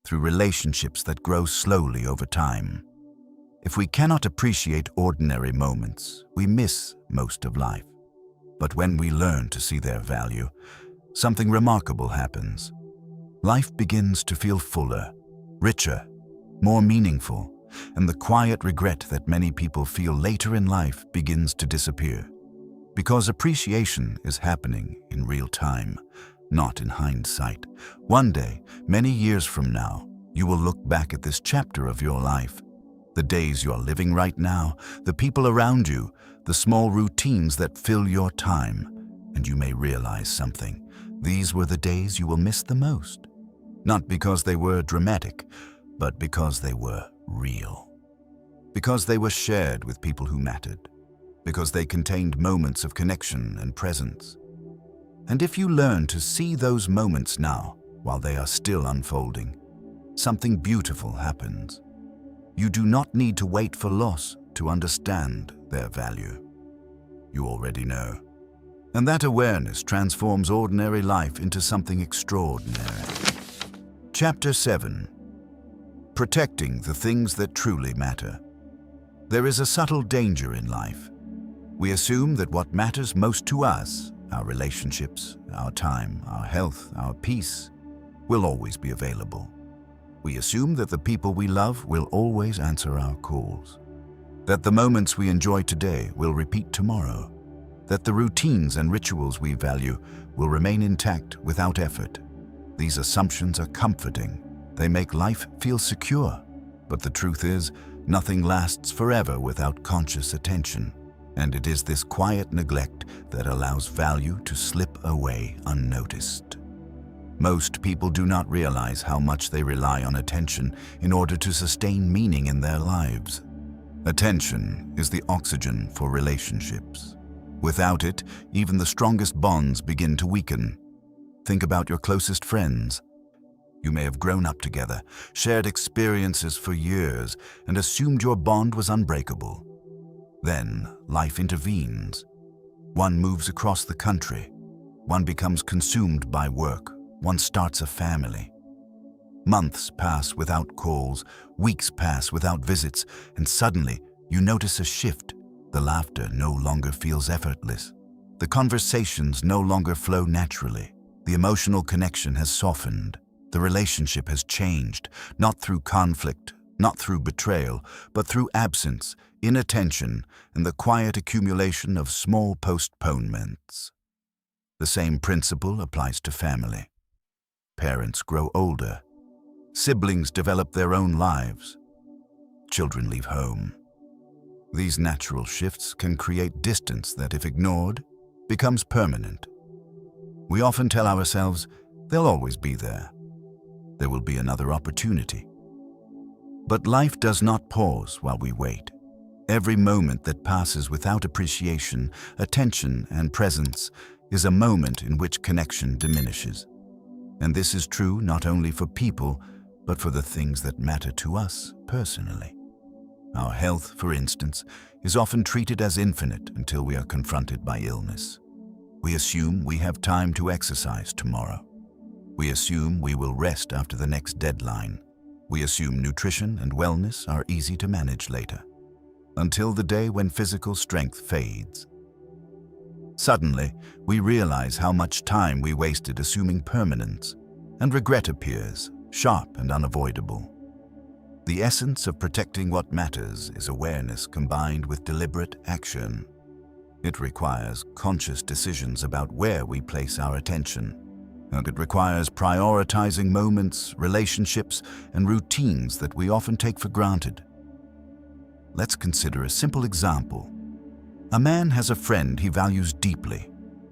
through relationships that grow slowly over time. If we cannot appreciate ordinary moments, we miss most of life. But when we learn to see their value, something remarkable happens. Life begins to feel fuller, richer, more meaningful, and the quiet regret that many people feel later in life begins to disappear. Because appreciation is happening in real time, not in hindsight. One day, many years from now, you will look back at this chapter of your life. The days you're living right now, the people around you, the small routines that fill your time, and you may realize something. These were the days you will miss the most. Not because they were dramatic, but because they were real. Because they were shared with people who mattered. Because they contained moments of connection and presence. And if you learn to see those moments now, while they are still unfolding, something beautiful happens. You do not need to wait for loss to understand their value. You already know. And that awareness transforms ordinary life into something extraordinary. Chapter 7. Protecting the things that truly matter. There is a subtle danger in life. We assume that what matters most to us, our relationships, our time, our health, our peace, will always be available. We assume that the people we love will always answer our calls. That the moments we enjoy today will repeat tomorrow. That the routines and rituals we value will remain intact without effort. These assumptions are comforting. They make life feel secure. But the truth is, nothing lasts forever without conscious attention. And it is this quiet neglect that allows value to slip away unnoticed. Most people do not realize how much they rely on attention in order to sustain meaning in their lives. Attention is the oxygen for relationships. Without it, even the strongest bonds begin to weaken. Think about your closest friends. You may have grown up together, shared experiences for years, and assumed your bond was unbreakable. Then, life intervenes. One moves across the country. One becomes consumed by work. One starts a family. Months pass without calls, weeks pass without visits, and suddenly you notice a shift. The laughter no longer feels effortless. The conversations no longer flow naturally. The emotional connection has softened. The relationship has changed, not through conflict, not through betrayal, but through absence, inattention, and the quiet accumulation of small postponements. The same principle applies to family. Parents grow older. Siblings develop their own lives. Children leave home. These natural shifts can create distance that, if ignored, becomes permanent. We often tell ourselves, they'll always be there. There will be another opportunity. But life does not pause while we wait. Every moment that passes without appreciation, attention, and presence is a moment in which connection diminishes. And this is true not only for people, but for the things that matter to us personally. Our health, for instance, is often treated as infinite until we are confronted by illness. We assume we have time to exercise tomorrow. We assume we will rest after the next deadline. We assume nutrition and wellness are easy to manage later, until the day when physical strength fades. Suddenly, we realize how much time we wasted assuming permanence, and regret appears, sharp and unavoidable. The essence of protecting what matters is awareness combined with deliberate action. It requires conscious decisions about where we place our attention, and it requires prioritizing moments, relationships, and routines that we often take for granted. Let's consider a simple example. A man has a friend he values deeply.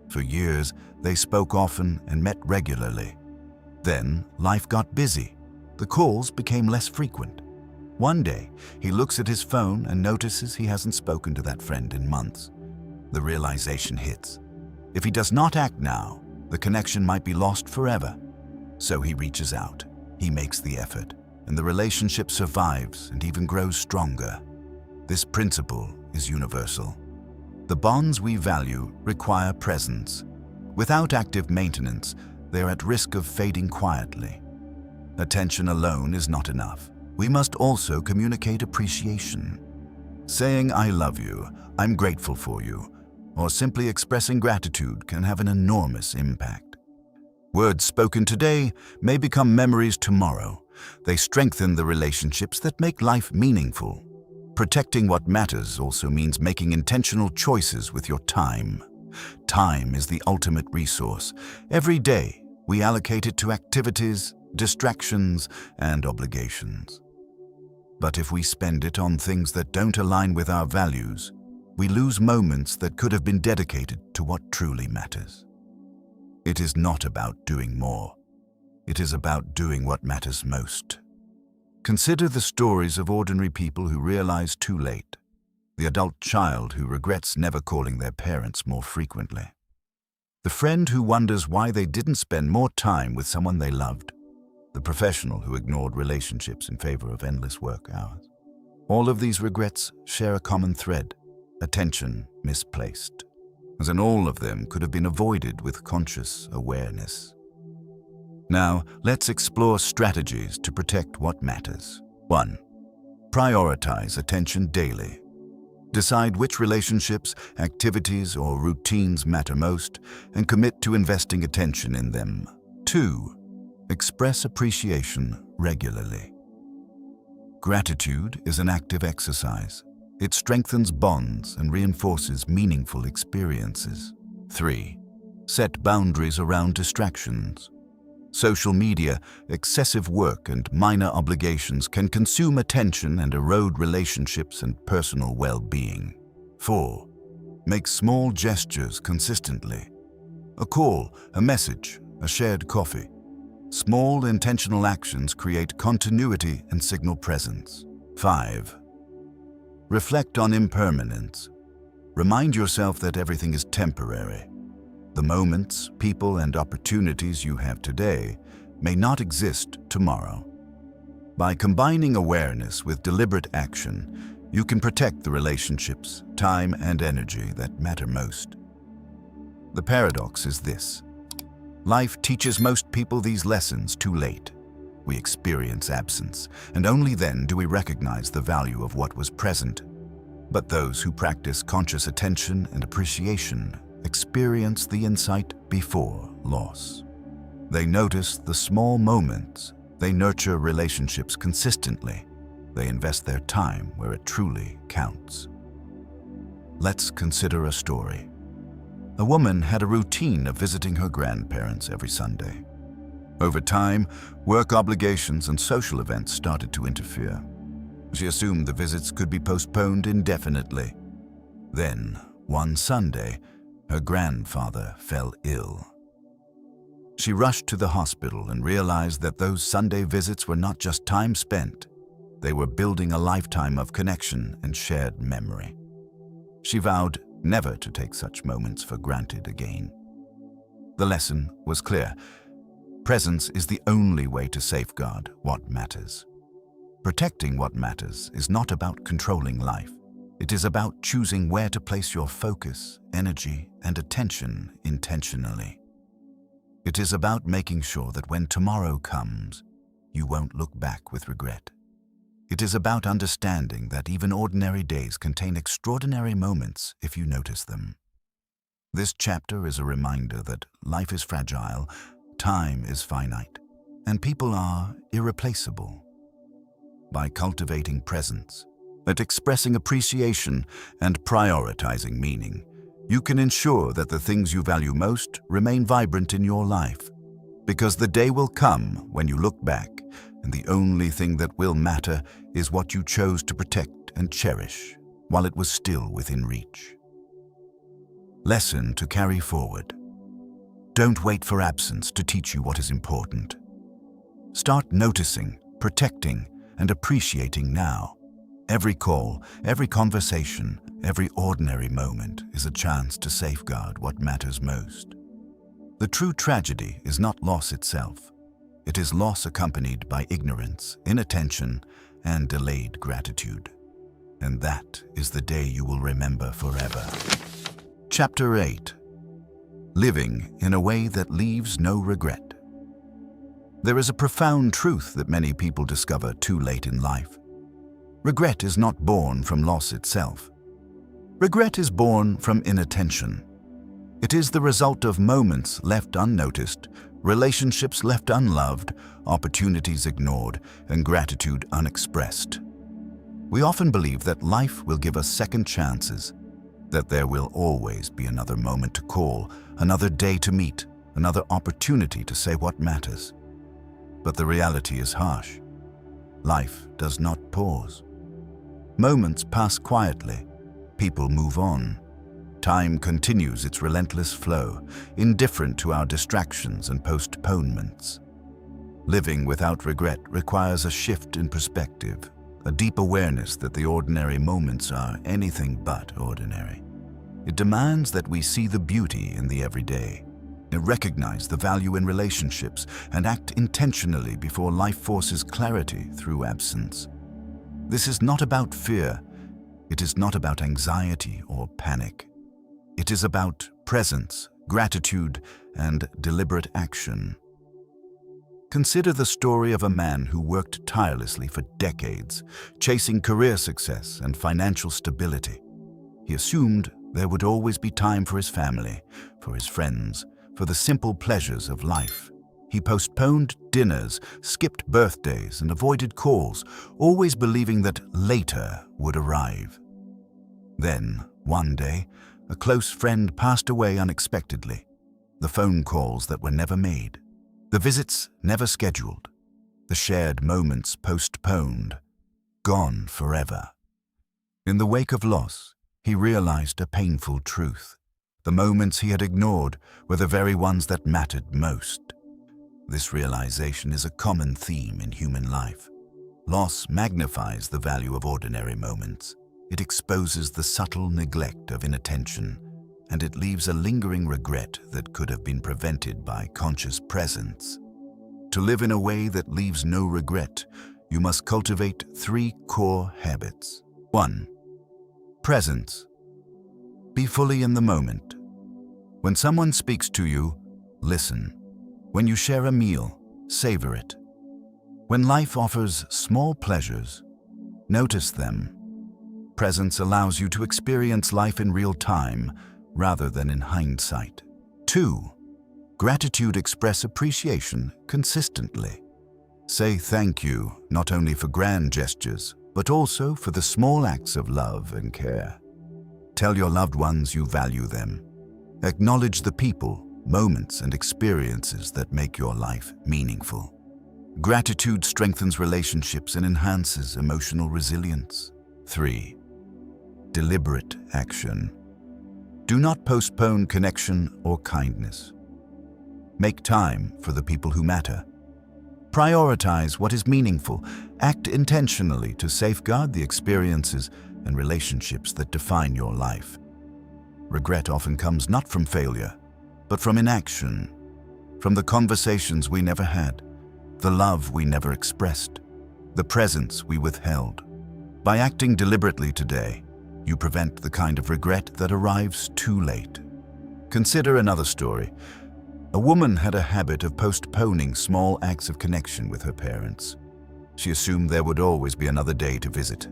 For years, they spoke often and met regularly. Then, life got busy. The calls became less frequent. One day, he looks at his phone and notices he hasn't spoken to that friend in months. The realization hits. If he does not act now, the connection might be lost forever. So he reaches out. He makes the effort, and the relationship survives and even grows stronger. This principle is universal. The bonds we value require presence. Without active maintenance, they are at risk of fading quietly. Attention alone is not enough. We must also communicate appreciation. Saying "I love you," "I'm grateful for you," or simply expressing gratitude can have an enormous impact. Words spoken today may become memories tomorrow. They strengthen the relationships that make life meaningful. Protecting what matters also means making intentional choices with your time. Time is the ultimate resource. Every day, we allocate it to activities, distractions, and obligations. But if we spend it on things that don't align with our values, we lose moments that could have been dedicated to what truly matters. It is not about doing more. It is about doing what matters most. Consider the stories of ordinary people who realize too late. The adult child who regrets never calling their parents more frequently. The friend who wonders why they didn't spend more time with someone they loved. The professional who ignored relationships in favor of endless work hours. All of these regrets share a common thread: attention misplaced. As in, all of them could have been avoided with conscious awareness. Now, let's explore strategies to protect what matters. 1. Prioritize attention daily. Decide which relationships, activities, or routines matter most and commit to investing attention in them. 2. Express appreciation regularly. Gratitude is an active exercise. It strengthens bonds and reinforces meaningful experiences. 3. Set boundaries around distractions. Social media, excessive work, and minor obligations can consume attention and erode relationships and personal well-being. 4. Make small gestures consistently. A call, a message, a shared coffee. Small intentional actions create continuity and signal presence. 5. Reflect on impermanence. Remind yourself that everything is temporary. The moments, people, and opportunities you have today may not exist tomorrow. By combining awareness with deliberate action, you can protect the relationships, time, and energy that matter most. The paradox is this: life teaches most people these lessons too late. We experience absence, and only then do we recognize the value of what was present. But those who practice conscious attention and appreciation experience the insight before loss. They notice the small moments. They nurture relationships consistently. They invest their time where it truly counts. Let's consider a story. A woman had a routine of visiting her grandparents every Sunday. Over time, work obligations and social events started to interfere. She assumed the visits could be postponed indefinitely. Then, one Sunday, her grandfather fell ill. She rushed to the hospital and realized that those Sunday visits were not just time spent. They were building a lifetime of connection and shared memory. She vowed never to take such moments for granted again. The lesson was clear. Presence is the only way to safeguard what matters. Protecting what matters is not about controlling life. It is about choosing where to place your focus, energy, and attention intentionally. It is about making sure that when tomorrow comes, you won't look back with regret. It is about understanding that even ordinary days contain extraordinary moments if you notice them. This chapter is a reminder that life is fragile, time is finite, and people are irreplaceable. By cultivating presence, at expressing appreciation, and prioritizing meaning, you can ensure that the things you value most remain vibrant in your life. Because the day will come when you look back, and the only thing that will matter is what you chose to protect and cherish while it was still within reach. Lesson to carry forward. Don't wait for absence to teach you what is important. Start noticing, protecting, and appreciating now. Every call, every conversation, every ordinary moment is a chance to safeguard what matters most. The true tragedy is not loss itself. It is loss accompanied by ignorance, inattention, and delayed gratitude. And that is the day you will remember forever. Chapter 8. Living in a way that leaves no regret. There is a profound truth that many people discover too late in life. Regret is not born from loss itself. Regret is born from inattention. It is the result of moments left unnoticed, relationships left unloved, opportunities ignored, and gratitude unexpressed. We often believe that life will give us second chances, that there will always be another moment to call, another day to meet, another opportunity to say what matters. But the reality is harsh. Life does not pause. Moments pass quietly. People move on. Time continues its relentless flow, indifferent to our distractions and postponements. Living without regret requires a shift in perspective, a deep awareness that the ordinary moments are anything but ordinary. It demands that we see the beauty in the everyday, recognize the value in relationships, and act intentionally before life forces clarity through absence. This is not about fear. It is not about anxiety or panic. It is about presence, gratitude, and deliberate action. Consider the story of a man who worked tirelessly for decades, chasing career success and financial stability. He assumed there would always be time for his family, for his friends, for the simple pleasures of life. He postponed dinners, skipped birthdays, and avoided calls, always believing that later would arrive. Then, one day, a close friend passed away unexpectedly. The phone calls that were never made, the visits never scheduled, the shared moments postponed, gone forever. In the wake of loss, he realized a painful truth. The moments he had ignored were the very ones that mattered most. This realization is a common theme in human life. Loss magnifies the value of ordinary moments. It exposes the subtle neglect of inattention, and it leaves a lingering regret that could have been prevented by conscious presence. To live in a way that leaves no regret, you must cultivate 3 core habits. 1. Presence. Be fully in the moment. When someone speaks to you, listen. When you share a meal, savor it. When life offers small pleasures, notice them. Presence allows you to experience life in real time rather than in hindsight. 2. Gratitude. Express appreciation consistently. Say thank you not only for grand gestures, but also for the small acts of love and care. Tell your loved ones you value them. Acknowledge the people, moments, and experiences that make your life meaningful. Gratitude strengthens relationships and enhances emotional resilience. 3. Deliberate action. Do not postpone connection or kindness. Make time for the people who matter. Prioritize what is meaningful. Act intentionally to safeguard the experiences and relationships that define your life. Regret often comes not from failure, but from inaction, from the conversations we never had, the love we never expressed, the presence we withheld. By acting deliberately today, you prevent the kind of regret that arrives too late. Consider another story. A woman had a habit of postponing small acts of connection with her parents. She assumed there would always be another day to visit.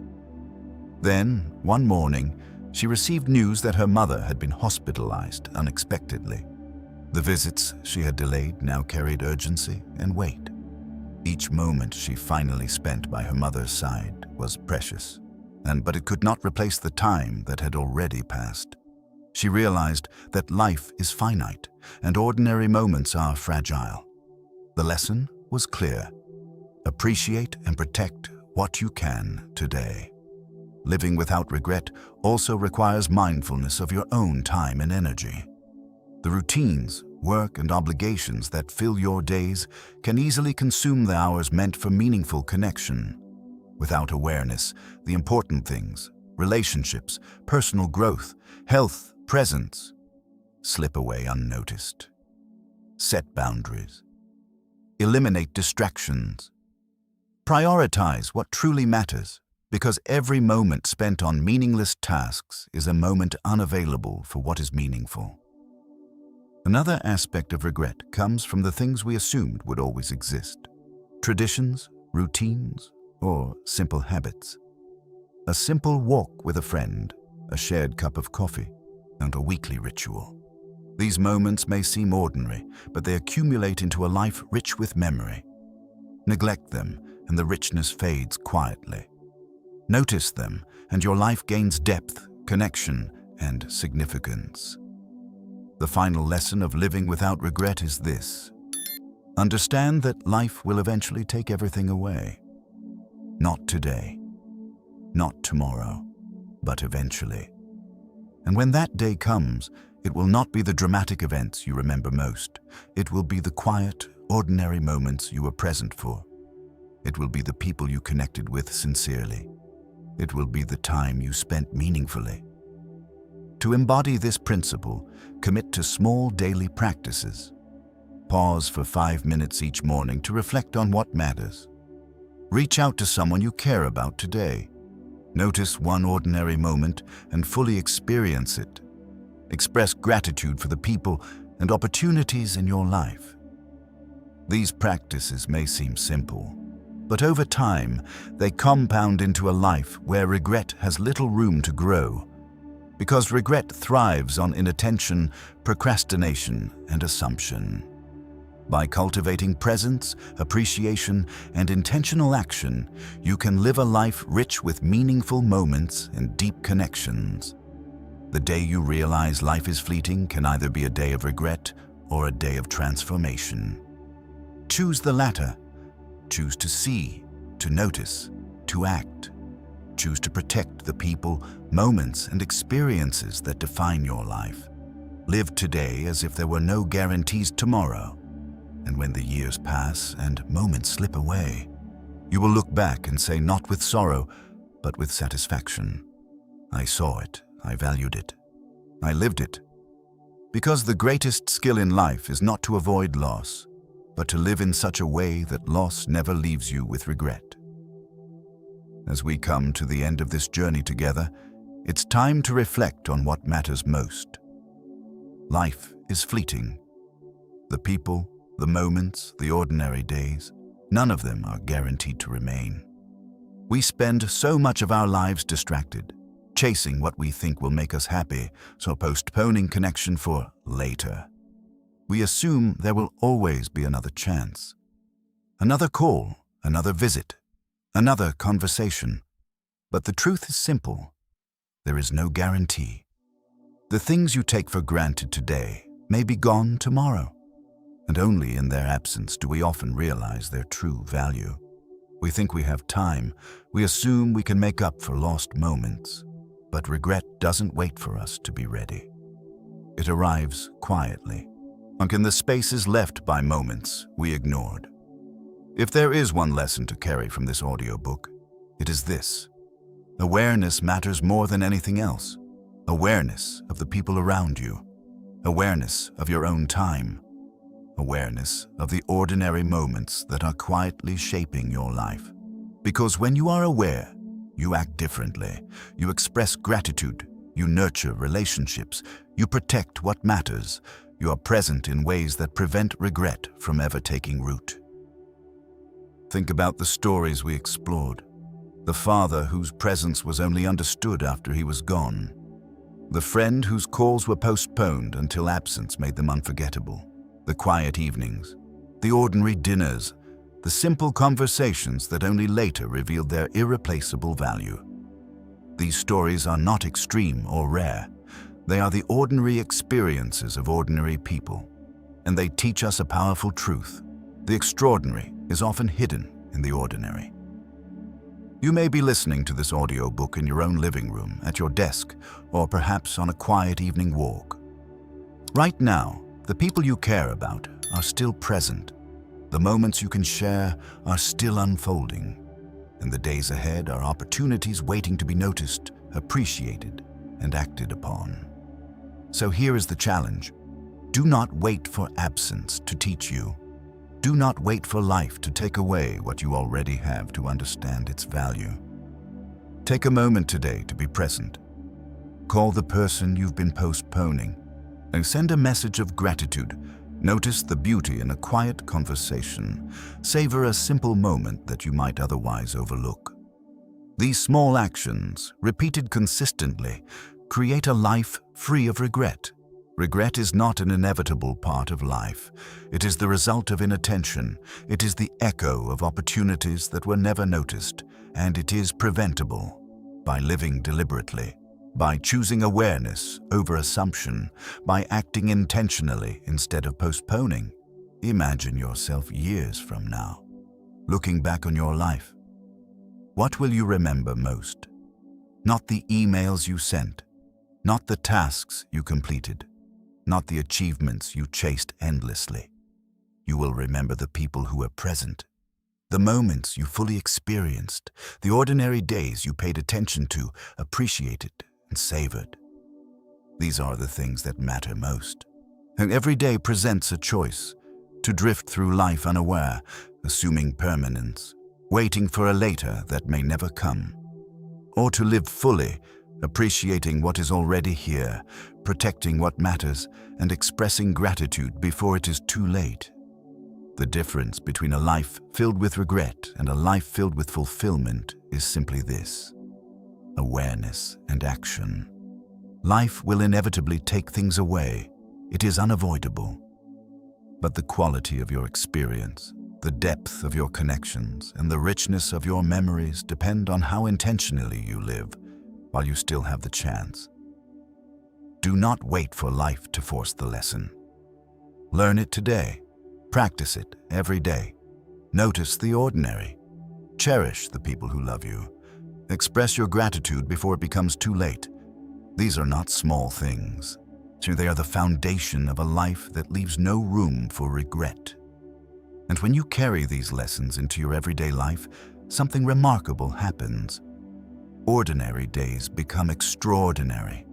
Then, one morning, she received news that her mother had been hospitalized unexpectedly. The visits she had delayed now carried urgency and weight. Each moment she finally spent by her mother's side was precious, but it could not replace the time that had already passed. She realized that life is finite and ordinary moments are fragile. The lesson was clear. Appreciate and protect what you can today. Living without regret also requires mindfulness of your own time and energy. The routines, work, and obligations that fill your days can easily consume the hours meant for meaningful connection. Without awareness, the important things, relationships, personal growth, health, presence, slip away unnoticed. Set boundaries. Eliminate distractions. Prioritize what truly matters, because every moment spent on meaningless tasks is a moment unavailable for what is meaningful. Another aspect of regret comes from the things we assumed would always exist. Traditions, routines, or simple habits. A simple walk with a friend, a shared cup of coffee, and a weekly ritual. These moments may seem ordinary, but they accumulate into a life rich with memory. Neglect them, and the richness fades quietly. Notice them, and your life gains depth, connection, and significance. The final lesson of living without regret is this: understand that life will eventually take everything away. Not today, not tomorrow, but eventually. And when that day comes, it will not be the dramatic events you remember most. It will be the quiet, ordinary moments you were present for. It will be the people you connected with sincerely. It will be the time you spent meaningfully. To embody this principle, commit to small daily practices. Pause for 5 minutes each morning to reflect on what matters. Reach out to someone you care about today. Notice one ordinary moment and fully experience it. Express gratitude for the people and opportunities in your life. These practices may seem simple, but over time, they compound into a life where regret has little room to grow, because regret thrives on inattention, procrastination, and assumption. By cultivating presence, appreciation, and intentional action, you can live a life rich with meaningful moments and deep connections. The day you realize life is fleeting can either be a day of regret or a day of transformation. Choose the latter. Choose to see, to notice, to act. Choose to protect the people, moments, and experiences that define your life. Live today as if there were no guarantees tomorrow. And when the years pass and moments slip away, you will look back and say, not with sorrow, but with satisfaction: I saw it, I valued it, I lived it. Because the greatest skill in life is not to avoid loss, but to live in such a way that loss never leaves you with regret. As we come to the end of this journey together, it's time to reflect on what matters most. Life is fleeting. The people, the moments, the ordinary days, none of them are guaranteed to remain. We spend so much of our lives distracted, chasing what we think will make us happy, so postponing connection for later. We assume there will always be another chance, another call, another visit, another conversation. But the truth is simple: there is no guarantee. The things you take for granted today may be gone tomorrow, and only in their absence do we often realize their true value. We think we have time, we assume we can make up for lost moments, but regret doesn't wait for us to be ready. It arrives quietly, in the spaces left by moments we ignored. If there is one lesson to carry from this audiobook, it is this: awareness matters more than anything else. Awareness of the people around you, awareness of your own time, awareness of the ordinary moments that are quietly shaping your life. Because when you are aware, you act differently. You express gratitude, you nurture relationships, you protect what matters. You are present in ways that prevent regret from ever taking root. Think about the stories we explored. The father whose presence was only understood after he was gone. The friend whose calls were postponed until absence made them unforgettable. The quiet evenings, the ordinary dinners, the simple conversations that only later revealed their irreplaceable value. These stories are not extreme or rare. They are the ordinary experiences of ordinary people, and they teach us a powerful truth: the extraordinary is often hidden in the ordinary. You may be listening to this audiobook in your own living room, at your desk, or perhaps on a quiet evening walk. Right now, the people you care about are still present. The moments you can share are still unfolding. And the days ahead are opportunities waiting to be noticed, appreciated, and acted upon. So here is the challenge: do not wait for absence to teach you. Do not wait for life to take away what you already have to understand its value. Take a moment today to be present. Call the person you've been postponing, and send a message of gratitude. Notice the beauty in a quiet conversation. Savor a simple moment that you might otherwise overlook. These small actions, repeated consistently, create a life free of regret. Regret is not an inevitable part of life. It is the result of inattention. It is the echo of opportunities that were never noticed, and it is preventable by living deliberately, by choosing awareness over assumption, by acting intentionally instead of postponing. Imagine yourself years from now, looking back on your life. What will you remember most? Not the emails you sent, not the tasks you completed, not the achievements you chased endlessly. You will remember the people who were present, the moments you fully experienced, the ordinary days you paid attention to, appreciated, and savored. These are the things that matter most. And every day presents a choice: to drift through life unaware, assuming permanence, waiting for a later that may never come, or to live fully, appreciating what is already here, protecting what matters, and expressing gratitude before it is too late. The difference between a life filled with regret and a life filled with fulfillment is simply this: awareness and action. Life will inevitably take things away. It is unavoidable. But the quality of your experience, the depth of your connections, and the richness of your memories depend on how intentionally you live while you still have the chance. Do not wait for life to force the lesson. Learn it today. Practice it every day. Notice the ordinary. Cherish the people who love you. Express your gratitude before it becomes too late. These are not small things. They are the foundation of a life that leaves no room for regret. And when you carry these lessons into your everyday life, something remarkable happens. Ordinary days become extraordinary.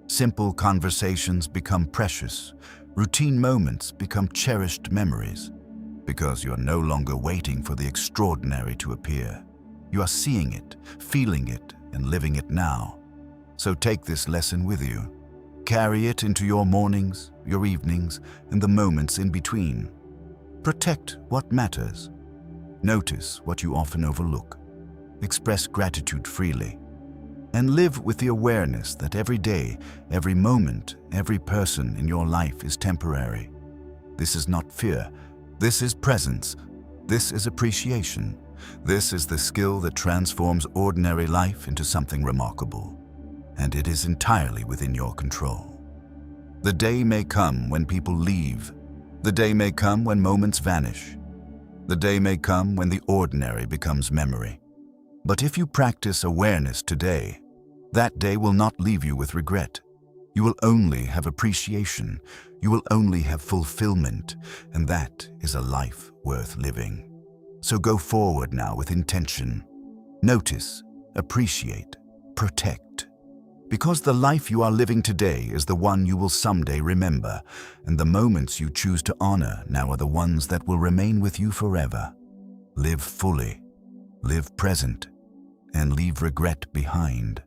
Simple conversations become precious. Routine moments become cherished memories. Because you are no longer waiting for the extraordinary to appear. You are seeing it, feeling it, and living it now. So take this lesson with you. Carry it into your mornings, your evenings, and the moments in between. Protect what matters. Notice what you often overlook. Express gratitude freely. And live with the awareness that every day, every moment, every person in your life is temporary. This is not fear. This is presence. This is appreciation. This is the skill that transforms ordinary life into something remarkable. And it is entirely within your control. The day may come when people leave. The day may come when moments vanish. The day may come when the ordinary becomes memory. But if you practice awareness today, that day will not leave you with regret. You will only have appreciation. You will only have fulfillment, and that is a life worth living. So go forward now with intention. Notice, appreciate, protect. Because the life you are living today is the one you will someday remember, and the moments you choose to honor now are the ones that will remain with you forever. Live fully, live present, and leave regret behind.